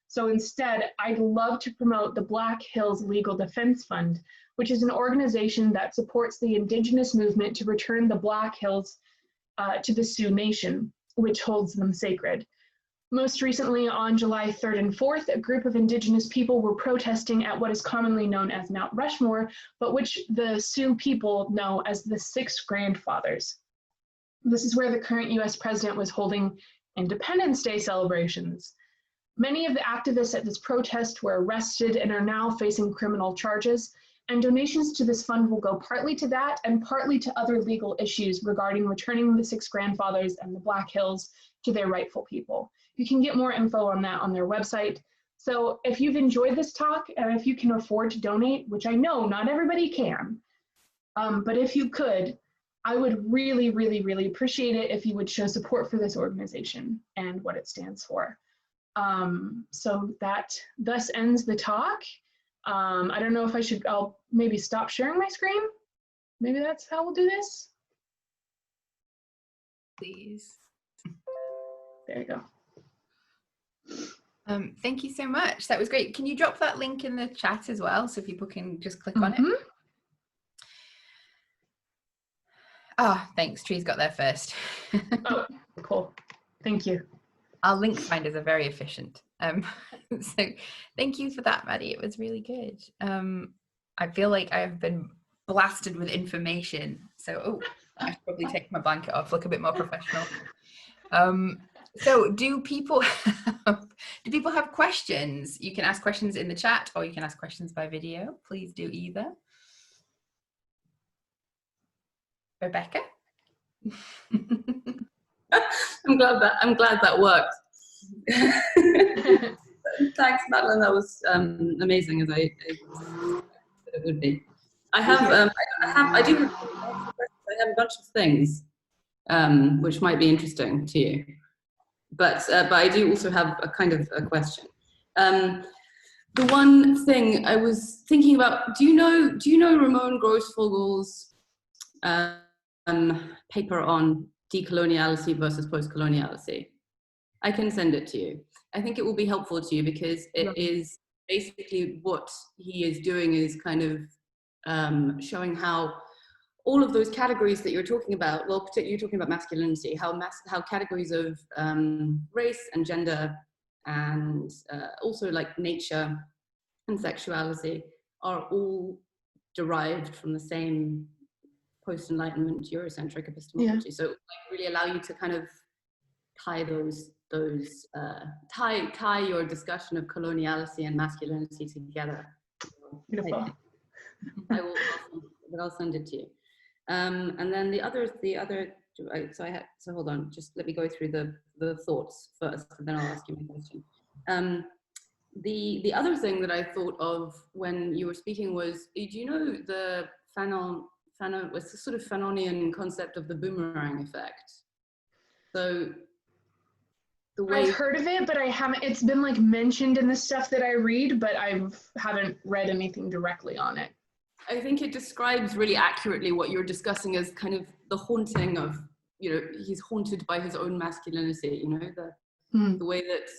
So instead, I'd love to promote the Black Hills Legal Defense Fund, which is an organization that supports the Indigenous movement to return the Black Hills to the Sioux Nation, which holds them sacred. Most recently, on July 3rd and 4th, a group of Indigenous people were protesting at what is commonly known as Mount Rushmore, but which the Sioux people know as the Six Grandfathers. This is where the current US president was holding Independence Day celebrations. Many of the activists at this protest were arrested and are now facing criminal charges, and donations to this fund will go partly to that and partly to other legal issues regarding returning the Six Grandfathers and the Black Hills to their rightful people. You can get more info on that on their website. So if you've enjoyed this talk and if you can afford to donate, which I know not everybody can, but if you could, I would really, really, really appreciate it if you would show support for this organization and what it stands for. So that thus ends the talk. I don't know if I'll maybe stop sharing my screen. Maybe that's how we'll do this. Please. There you go. Thank you so much. That was great. Can you drop that link in the chat as well so people can just click on it? Oh, thanks. Tree's got there first. Oh, cool. Thank you. Our link finders are very efficient. So thank you for that, Maddie. It was really good. I feel like I've been blasted with information. So, I should probably take my blanket off, look a bit more professional. So do people have questions? You can ask questions in the chat or you can ask questions by video. Please do either. Rebecca? I'm glad that worked. Thanks, Madeline. That was amazing, as it would be. I have a bunch of things which might be interesting to you, but I do also have a kind of a question. The one thing I was thinking about, do you know Ramon Grossfogel's paper on decoloniality versus postcoloniality? I can send it to you. I think it will be helpful to you because it is basically what he is doing is kind of showing how all of those categories that you're talking about, well, particularly you're talking about masculinity, how categories of race and gender and also like nature and sexuality are all derived from the same post-Enlightenment Eurocentric epistemology. So like really allow you to kind of tie tie your discussion of coloniality and masculinity together. Beautiful. I'll send it to you. And then the other. So hold on. Just let me go through the thoughts first, and then I'll ask you my question. The other thing that I thought of when you were speaking was, do you know the it's the sort of Fanonian concept of the boomerang effect? So the way I've heard of it, but I haven't. It's been like mentioned in the stuff that I read, but I haven't read anything directly on it. I think it describes really accurately what you're discussing as kind of the haunting of, he's haunted by his own masculinity, the way that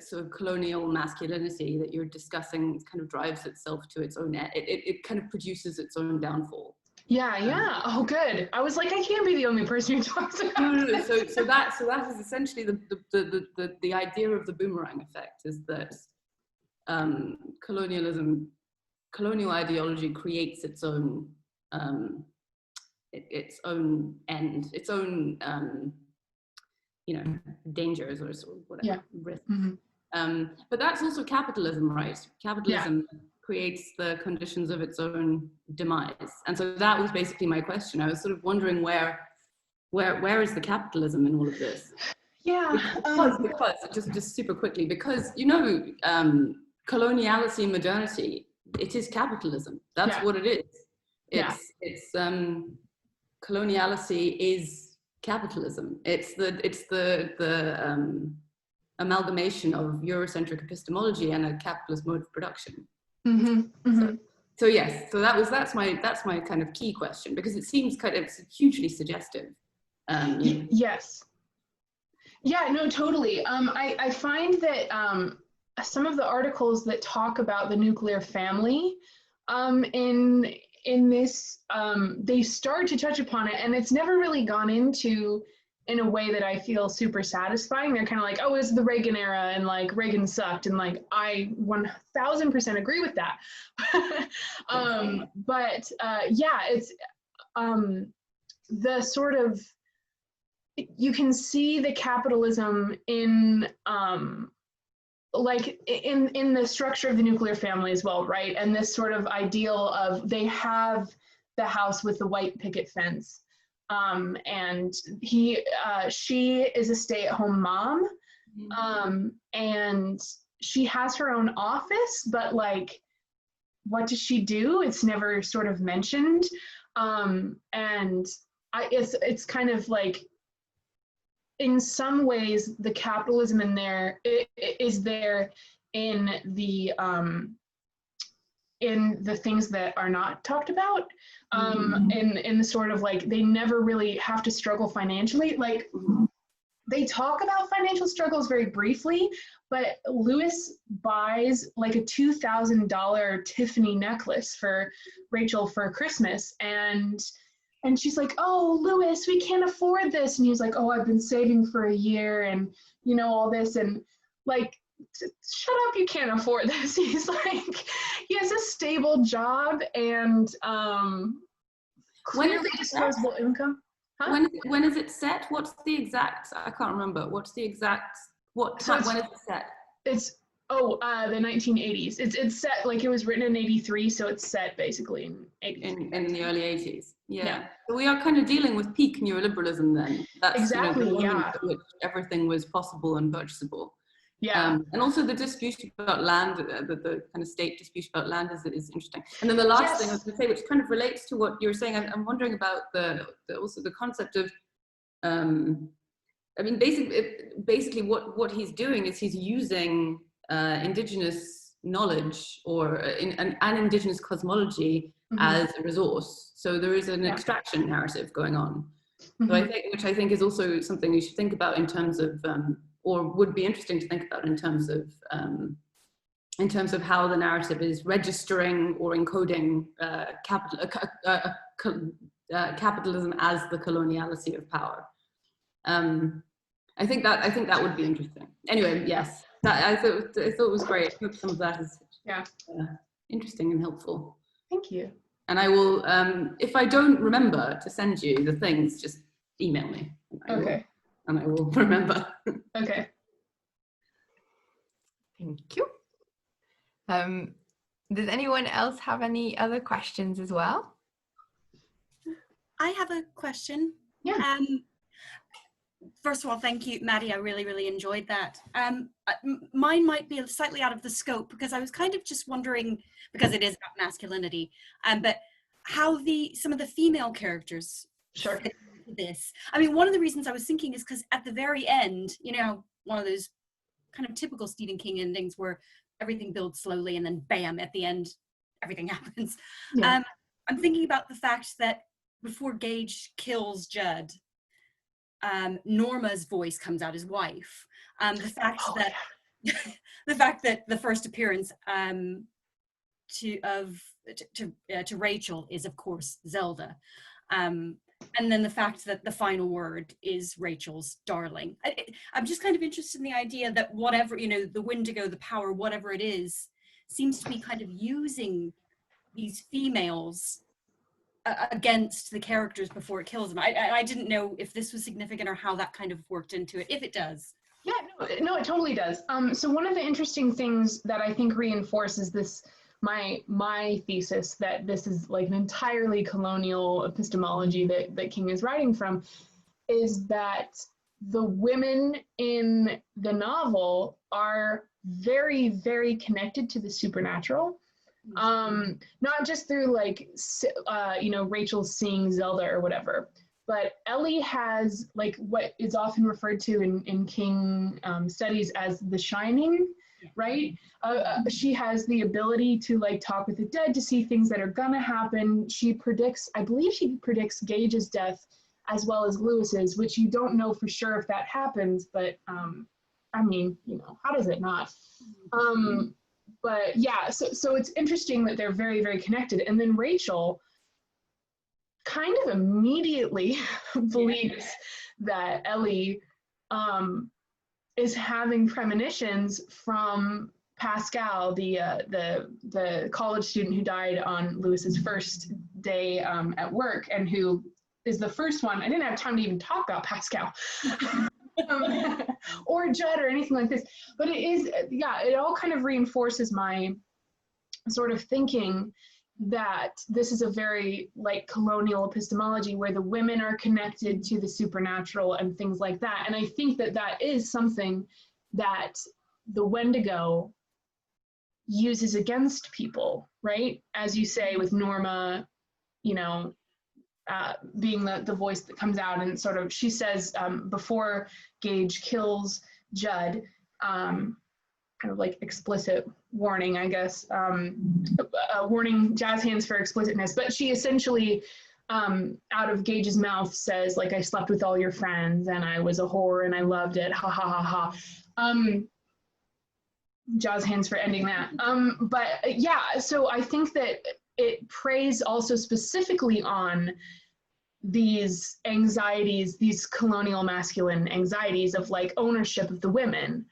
sort of colonial masculinity that you're discussing kind of drives itself to its own end. It kind of produces its own downfall. Yeah. Oh, good. I was like, I can't be the only person who talks about No. So that is essentially the idea of the boomerang effect, is that colonial ideology creates its own end, its own dangers or sort of whatever risk. But that's also capitalism, right? Capitalism creates the conditions of its own demise, and so that was basically my question. I was sort of wondering where is the capitalism in all of this? Because just super quickly, because coloniality and modernity, it is capitalism. That's Yeah. what it is. Yeah. It's coloniality is capitalism. It's the amalgamation of Eurocentric epistemology and a capitalist mode of production. Mm-hmm. Mm-hmm. So yes, so that's my kind of key question, because it seems kind of hugely suggestive. Yes. Yeah, no, totally. I find that some of the articles that talk about the nuclear family in this, they start to touch upon it, and it's never really gone into in a way that I feel super satisfying. They're kind of like, oh, it's the Reagan era, and like Reagan sucked, and like I 1000% agree with that. But yeah, it's the sort of, you can see the capitalism in like in the structure of the nuclear family as well, right? And this sort of ideal of, they have the house with the white picket fence, and she is a stay-at-home mom, and she has her own office, but like, what does she do? It's never sort of mentioned, and it's kind of like, in some ways, the capitalism in there is there in the things that are not talked about, in the sort of like, they never really have to struggle financially. Like, they talk about financial struggles very briefly, but Lewis buys like a $2,000 Tiffany necklace for Rachel for Christmas, and she's like, oh, Lewis, we can't afford this. And he's like, oh, I've been saving for a year, and you know, all this. And like, shut up, you can't afford this. He's like, he has a stable job and clearly disposable income. Huh? When is it set? What's the exact, I can't remember. What's the exact, what time, when is it set? It's, the 1980s. It's set, like, it was written in 83, so it's set basically in 83. In the early 80s. Yeah. So we are kind of dealing with peak neoliberalism then. That's exactly, the moment at which everything was possible and purchasable. Yeah. And also the dispute about land, the kind of state dispute about land is interesting. And then the last thing I was going to say, which kind of relates to what you were saying, I'm wondering about also the concept of, I mean, basically what he's doing is he's using indigenous knowledge or an indigenous cosmology as a resource. So there is an extraction narrative going on. So which I think is also something you should think about in terms of, or would be interesting to think about in terms of how the narrative is registering or encoding capitalism as the coloniality of power. I think that would be interesting. Anyway, yes, I thought it was great. I hope some of that is interesting and helpful. Thank you. And I will, if I don't remember to send you the things, just email me. And I will remember. Okay. Thank you. Does anyone else have any other questions as well? I have a question. Yeah. First of all, thank you, Maddie. I really, really enjoyed that. Mine might be slightly out of the scope, because I was kind of just wondering, because it is about masculinity, but how some of the female characters fit into this. I mean, one of the reasons I was thinking is because at the very end, you know, one of those kind of typical Stephen King endings where everything builds slowly and then bam, at the end, everything happens. Yeah. I'm thinking about the fact that before Gage kills Judd, Norma's voice comes out as wife. The fact that the first appearance to Rachel is, of course, Zelda, and then the fact that the final word is Rachel's darling. I'm just kind of interested in the idea that whatever, you know, the Wendigo, the power, whatever it is, seems to be kind of using these females against the characters before it kills them. I didn't know if this was significant or how that kind of worked into it, if it does. Yeah, no, it totally does. So one of the interesting things that I think reinforces this, my thesis, that this is like an entirely colonial epistemology that King is writing from, is that the women in the novel are very, very connected to the supernatural. Not just through like, you know, Rachel seeing Zelda or whatever, but Ellie has like what is often referred to in King studies as the shining, right? She has the ability to like talk with the dead, to see things that are gonna happen. She predicts, I believe she predicts Gage's death as well as Lewis's, which you don't know for sure if that happens, but I mean, you know, how does it not? But yeah, so it's interesting that they're very, very connected. And then Rachel kind of immediately believes that Ellie is having premonitions from Pascal, the college student who died on Lewis's first day at work, and who is the first one. I didn't have time to even talk about Pascal. Or Judd or anything like this, but it is, yeah, it all kind of reinforces my sort of thinking that this is a very like colonial epistemology where the women are connected to the supernatural and things like that. And I think that that is something that the Wendigo uses against people, right? As you say, with Norma, you know, being the voice that comes out and sort of, she says before Gage kills Judd, kind of like explicit warning, I guess, warning jazz hands for explicitness, but she essentially out of Gage's mouth says like, I slept with all your friends and I was a whore and I loved it, ha ha ha ha. Jazz hands for ending that. But yeah, so I think that it preys also specifically on these anxieties, these colonial masculine anxieties of like ownership of the women.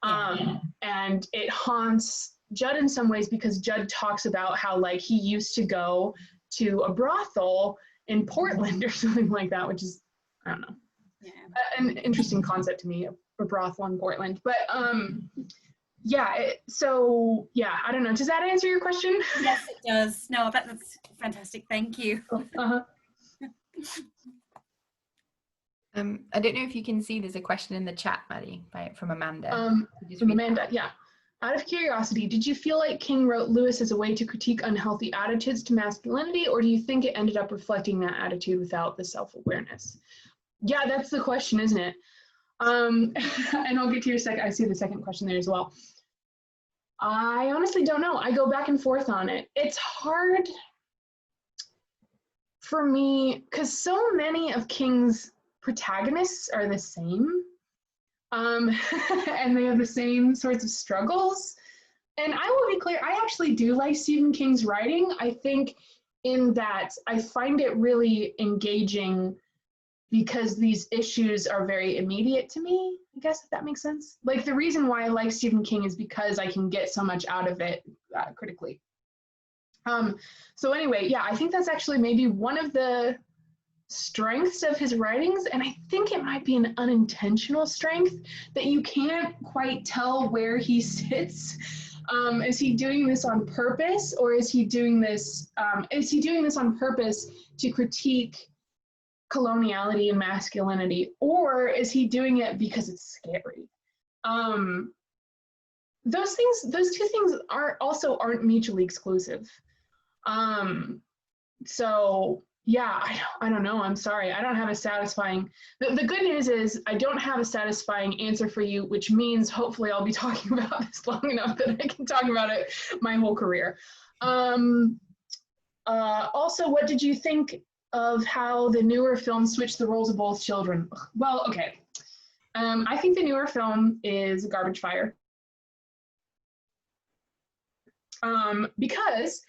And it haunts Judd in some ways because Judd talks about how like he used to go to a brothel in Portland or something like that, which is, I don't know, an interesting concept to me, a brothel in Portland. But yeah, so yeah, I don't know. Does that answer your question? Yes, it does. No, that's fantastic. Thank you. I don't know if you can see, there's a question in the chat, Maddie, from Amanda. From Amanda, yeah. Out of curiosity, did you feel like King wrote Lewis as a way to critique unhealthy attitudes to masculinity, or do you think it ended up reflecting that attitude without the self-awareness? Yeah, that's the question, isn't it? And I'll get to your second, I see the second question there as well. I honestly don't know. I go back and forth on it. It's hard for me because so many of King's protagonists are the same. And they have the same sorts of struggles. And I will be clear, I actually do like Stephen King's writing. I think in that I find it really engaging because these issues are very immediate to me, I guess, if that makes sense. Like the reason why I like Stephen King is because I can get so much out of it critically. So anyway, yeah, I think that's actually maybe one of the strengths of his writings, and I think it might be an unintentional strength that you can't quite tell where he sits. Is he doing this on purpose, or is he doing this on purpose to critique coloniality and masculinity, or is he doing it because it's scary? Those two things aren't mutually exclusive. So yeah, I don't know. I'm sorry. I don't have a satisfying, the good news is I don't have a satisfying answer for you, which means hopefully I'll be talking about this long enough that I can talk about it my whole career. Also, what did you think of how the newer film switched the roles of both children? Well, okay. I think the newer film is a garbage fire. Because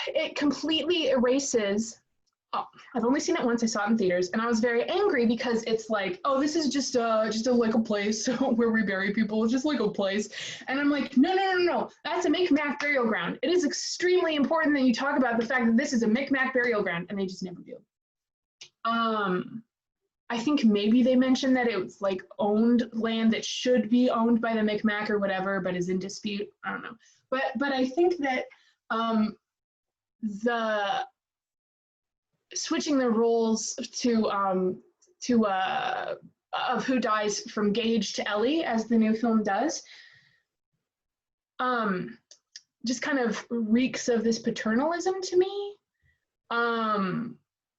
it completely erases, I've only seen it once, I saw it in theaters, and I was very angry because it's like, oh, this is just like a place where we bury people, it's just like a place. And I'm like, no, that's a Micmac burial ground. It is extremely important that you talk about the fact that this is a Micmac burial ground, and they just never do. I think maybe they mentioned that it was like owned land that should be owned by the Micmac or whatever, but is in dispute, I don't know. But I think that the switching the roles to of who dies from Gage to Ellie, as the new film does, just kind of reeks of this paternalism to me.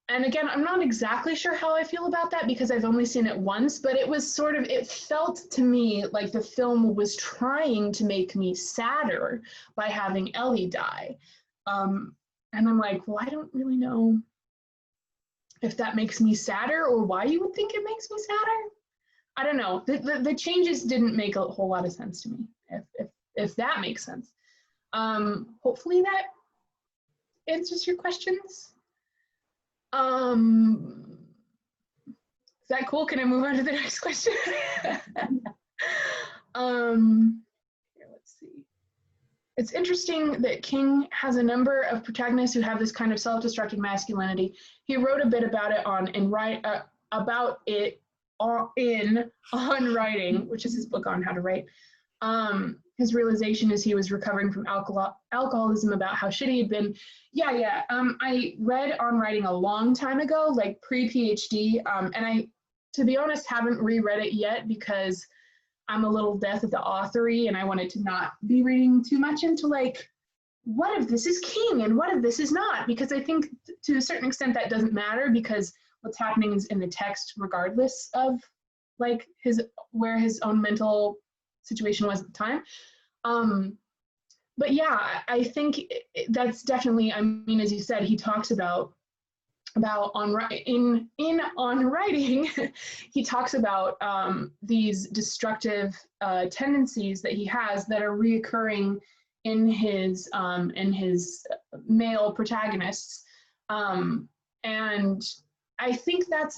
And again, I'm not exactly sure how I feel about that because I've only seen it once, but it was sort of, it felt to me like the film was trying to make me sadder by having Ellie die. And I'm like, well, I don't really know if that makes me sadder or why you would think it makes me sadder. I don't know. The changes didn't make a whole lot of sense to me, if that makes sense. Hopefully that answers your questions. Is that cool? Can I move on to the next question? Here, let's see. It's interesting that King has a number of protagonists who have this kind of self-destructive masculinity. He wrote a bit about it On Writing, which is his book on how to write. His realization is he was recovering from alcoholism, about how shitty he'd been. Yeah. I read On Writing a long time ago, like pre-PhD, and I, to be honest, haven't reread it yet because I'm a little deaf at the authory and I wanted to not be reading too much into like, what if this is King and what if this is not? Because I think to a certain extent that doesn't matter because what's happening is in the text regardless of like where his own mental situation was at the time. But yeah, I think that's definitely, I mean, as you said, he talks about in On Writing, he talks about these destructive tendencies that he has that are reoccurring in his male protagonists. And I think that's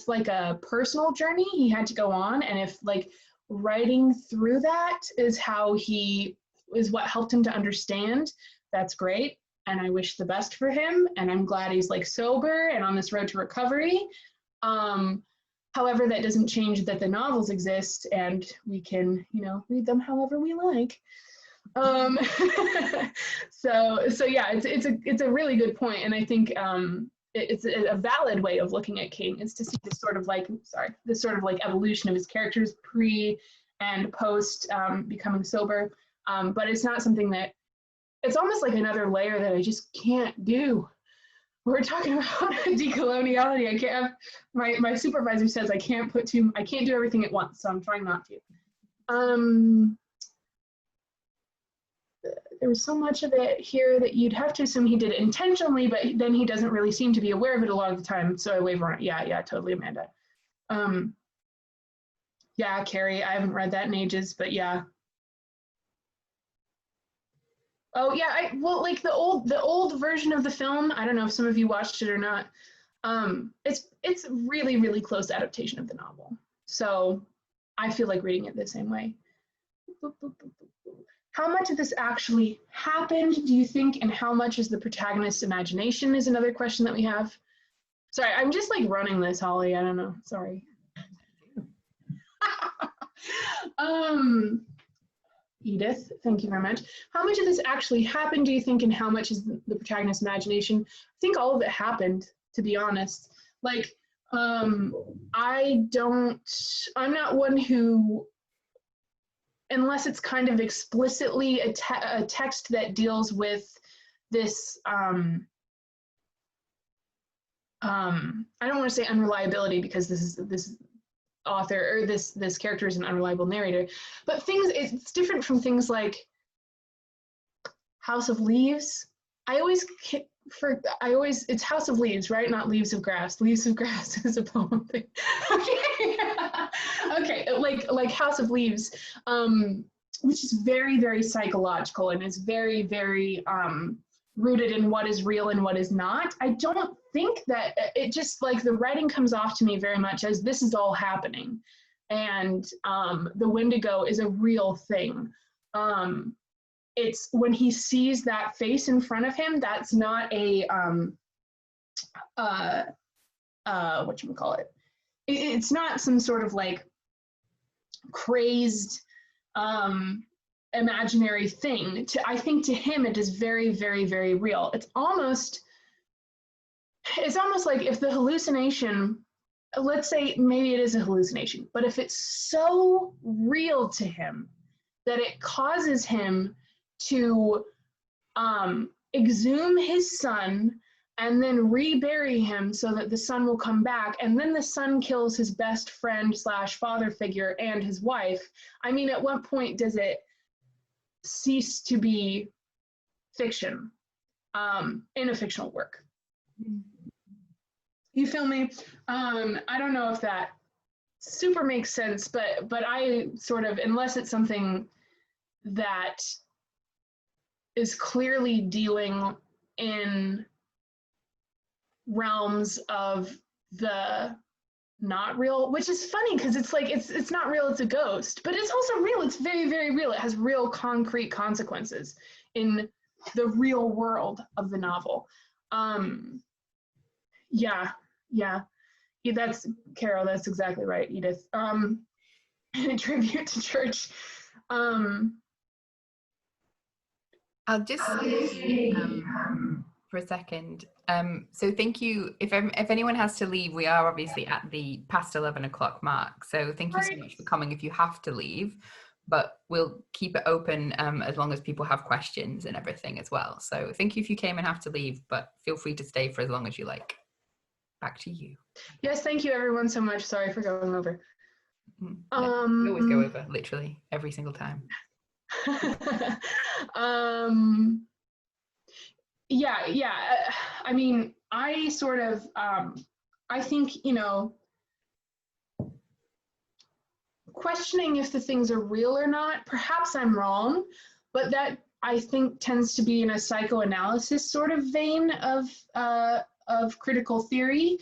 like a personal journey he had to go on. And if like writing through that is what helped him to understand, that's great. And I wish the best for him. And I'm glad he's like sober and on this road to recovery. However, that doesn't change that the novels exist and we can, read them however we like. So yeah, it's a really good point. And I think it's a valid way of looking at King is to see this sort of like evolution of his characters pre and post becoming sober. But it's not something that, it's almost like another layer that I just can't do. We're talking about decoloniality. I can't have, my supervisor says I can't do everything at once, so I'm trying not to. There was so much of it here that you'd have to assume he did it intentionally, but then he doesn't really seem to be aware of it a lot of the time, so I waver on it. Yeah, totally, Amanda. Yeah, Carrie, I haven't read that in ages, but yeah. Oh yeah, like the old version of the film, I don't know if some of you watched it or not. It's really, really close adaptation of the novel. So I feel like reading it the same way. How much of this actually happened, do you think, and how much is the protagonist's imagination is another question that we have. Sorry, I'm just like running this, Holly, I don't know, sorry. Edith, thank you very much. How much of this actually happened, do you think, and how much is the protagonist's imagination? I think all of it happened, to be honest. Like, I'm not one who, unless it's kind of explicitly a text that deals with this, I don't want to say unreliability because this author or this character is an unreliable narrator, but it's different from things like House of Leaves. It's House of Leaves, right? Not Leaves of Grass. Leaves of Grass is a poem thing. Okay, like House of Leaves, which is very, very psychological and is very, very rooted in what is real and what is not. I don't think that it just like the writing comes off to me very much as this is all happening. And the Wendigo is a real thing. It's when he sees that face in front of him, that's not a, whatchamacallit. It's not some sort of like crazed imaginary thing. I think to him it is very, very, very real. It's almost like if the hallucination, let's say maybe it is a hallucination, but if it's so real to him that it causes him to exhume his son and then rebury him so that the son will come back, and then the son kills his best friend / father figure and his wife. I mean, at what point does it cease to be fiction in a fictional work? You feel me? I don't know if that super makes sense, but I sort of, unless it's something that is clearly dealing in realms of the not real, which is funny because it's like it's not real, it's a ghost, but it's also real. It's very, very real. It has real concrete consequences in the real world of the novel. Yeah, that's Carol, that's exactly right, Edith. A tribute to church. I'll just say for a second. So thank you. If anyone has to leave, we are obviously at the past 11 o'clock mark. So thank you so much for coming if you have to leave, but we'll keep it open as long as people have questions and everything as well. So thank you if you came and have to leave, but feel free to stay for as long as you like. Back to you. Yes, thank you everyone so much. Sorry for going over. We always go over, literally every single time. Yeah. I mean, I sort of, I think, questioning if the things are real or not, perhaps I'm wrong, but that I think tends to be in a psychoanalysis sort of vein of critical theory,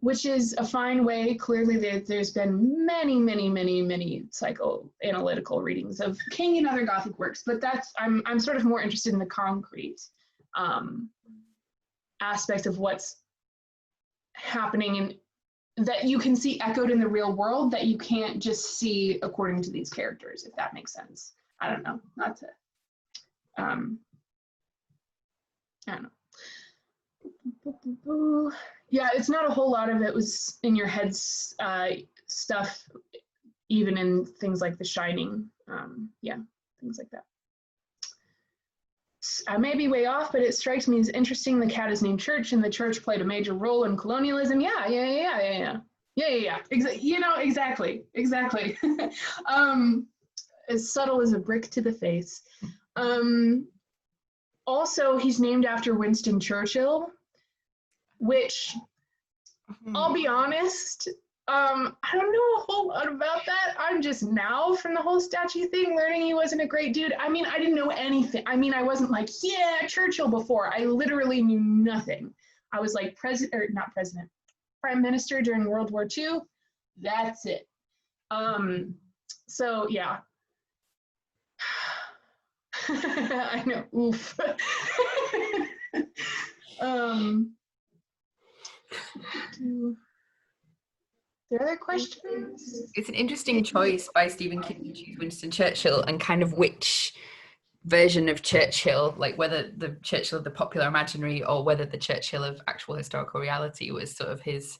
which is a fine way. Clearly there's been many psychoanalytical readings of King and other Gothic works, but I'm sort of more interested in the concrete aspect of what's happening and that you can see echoed in the real world that you can't just see according to these characters, if that makes sense. I don't know, not to, I don't know. Yeah, it's not a whole lot of it was in your head's stuff, even in things like The Shining. Yeah, things like that. I may be way off, but it strikes me as interesting. The cat is named Church, and the church played a major role in colonialism. Yeah. Exactly. As subtle as a brick to the face. Also, he's named after Winston Churchill, which, I'll be honest, I don't know a whole lot about that. I'm just now, from the whole statue thing, learning he wasn't a great dude. I mean, I didn't know anything. I mean, I wasn't like, yeah, Churchill before. I literally knew nothing. I was like Prime Minister during World War II. That's it. So yeah. I know, oof. Are there other questions? It's an interesting choice by Stephen King to choose Winston Churchill, and kind of which version of Churchill, like whether the Churchill of the popular imaginary or whether the Churchill of actual historical reality was sort of his.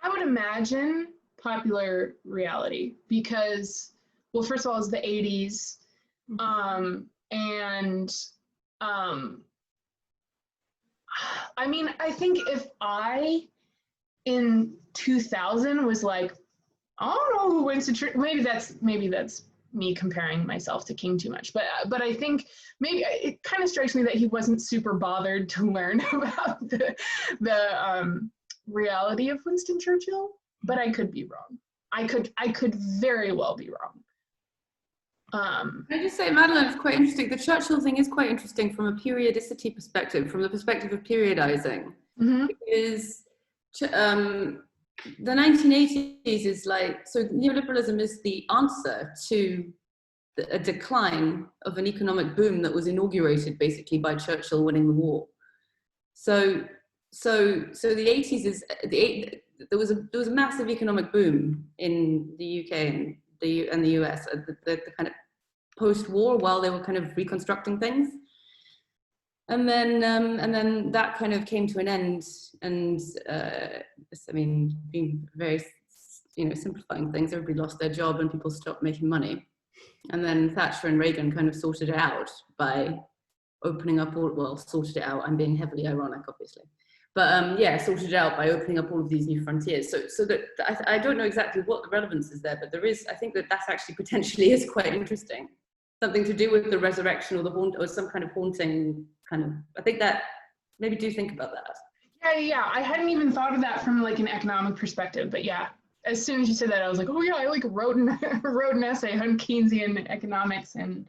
I would imagine popular reality because, well, first of all, it's the 80s. I mean, I think if I in 2000 was like, I don't know who Winston Churchill, maybe that's me comparing myself to King too much, but I think maybe it kind of strikes me that he wasn't super bothered to learn about the reality of Winston Churchill, but I could be wrong. I could very well be wrong. Can I just say, Madelyn, it's quite interesting. The Churchill thing is quite interesting from a periodicity perspective, from the perspective of periodizing, because the 1980s is like, so neoliberalism is the answer to a decline of an economic boom that was inaugurated basically by Churchill winning the war. So the 80s is there was a massive economic boom in the UK and the US, the kind of post-war, while they were kind of reconstructing things, and then that kind of came to an end. And I mean, being very simplifying things, everybody lost their job and people stopped making money, and then Thatcher and Reagan kind of sorted it out by opening up all, well, sorted it out. I'm being heavily ironic, obviously. But yeah, sorted it out by opening up all of these new frontiers. So that I don't know exactly what the relevance is there, but there is, I think that that's actually potentially is quite interesting. Something to do with the resurrection or the haunt, or some kind of haunting kind of, I think that, maybe do think about that. Yeah, I hadn't even thought of that from like an economic perspective, but yeah, as soon as you said that, I was like, oh yeah, I like wrote an essay on Keynesian economics and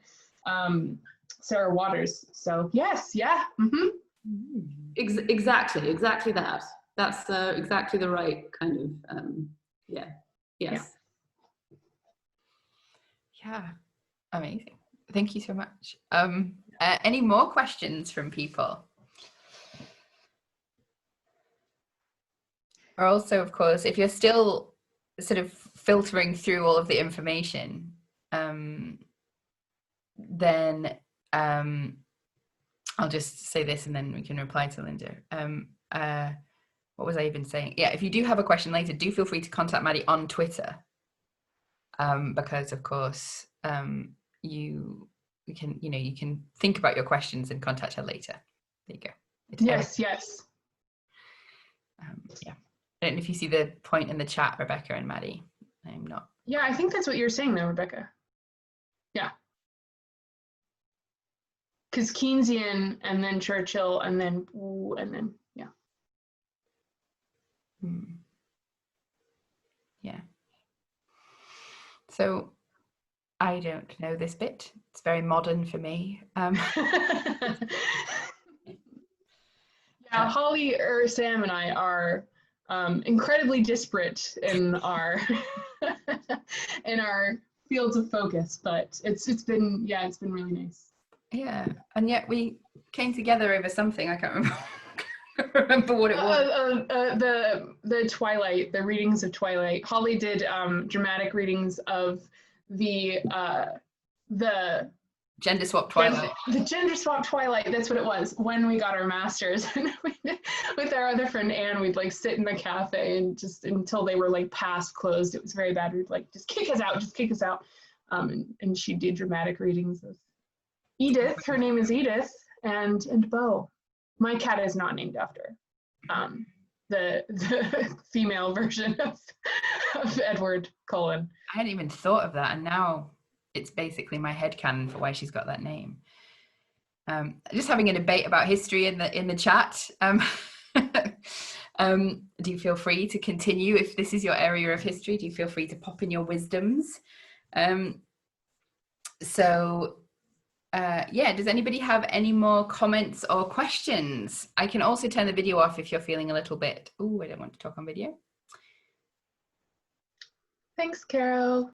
Sarah Waters. So yes, yeah. Exactly that. That's exactly the right kind of, yeah, yes. Yeah, amazing. Thank you so much. Any more questions from people? Or also, of course, if you're still sort of filtering through all of the information, then I'll just say this and then we can reply to Linda. What was I even saying? Yeah, if you do have a question later, do feel free to contact Maddie on Twitter, because of course you can think about your questions and contact her later. There you go. Yes. Yeah. I don't know if you see the point in the chat, Rebecca and Maddie. I'm not. Yeah, I think that's what you're saying though, Rebecca. Yeah. Because Keynesian and then Churchill and then yeah. Yeah. So I don't know this bit. It's very modern for me. Yeah, Holly or Sam and I are incredibly disparate in our in our fields of focus, but it's been really nice. Yeah, and yet we came together over something. I can't remember. Remember what it was. The Twilight, the readings of Twilight. Holly did dramatic readings of the gender swap Twilight. The gender swap Twilight, that's what it was, when we got our masters. And with our other friend Anne, we'd like sit in the cafe and just until they were like past closed. It was very bad. We'd like, just kick us out. And she did dramatic readings of Edith. Her name is Edith, and Bo. My cat is not named after the female version of Edward Cullen. I hadn't even thought of that, and now it's basically my headcanon for why she's got that name. Just having a debate about history in the chat. Do you feel free to continue if this is your area of history? Do you feel free to pop in your wisdoms? Yeah, does anybody have any more comments or questions? I can also turn the video off if you're feeling a little bit, oh, I don't want to talk on video. Thanks, Carol.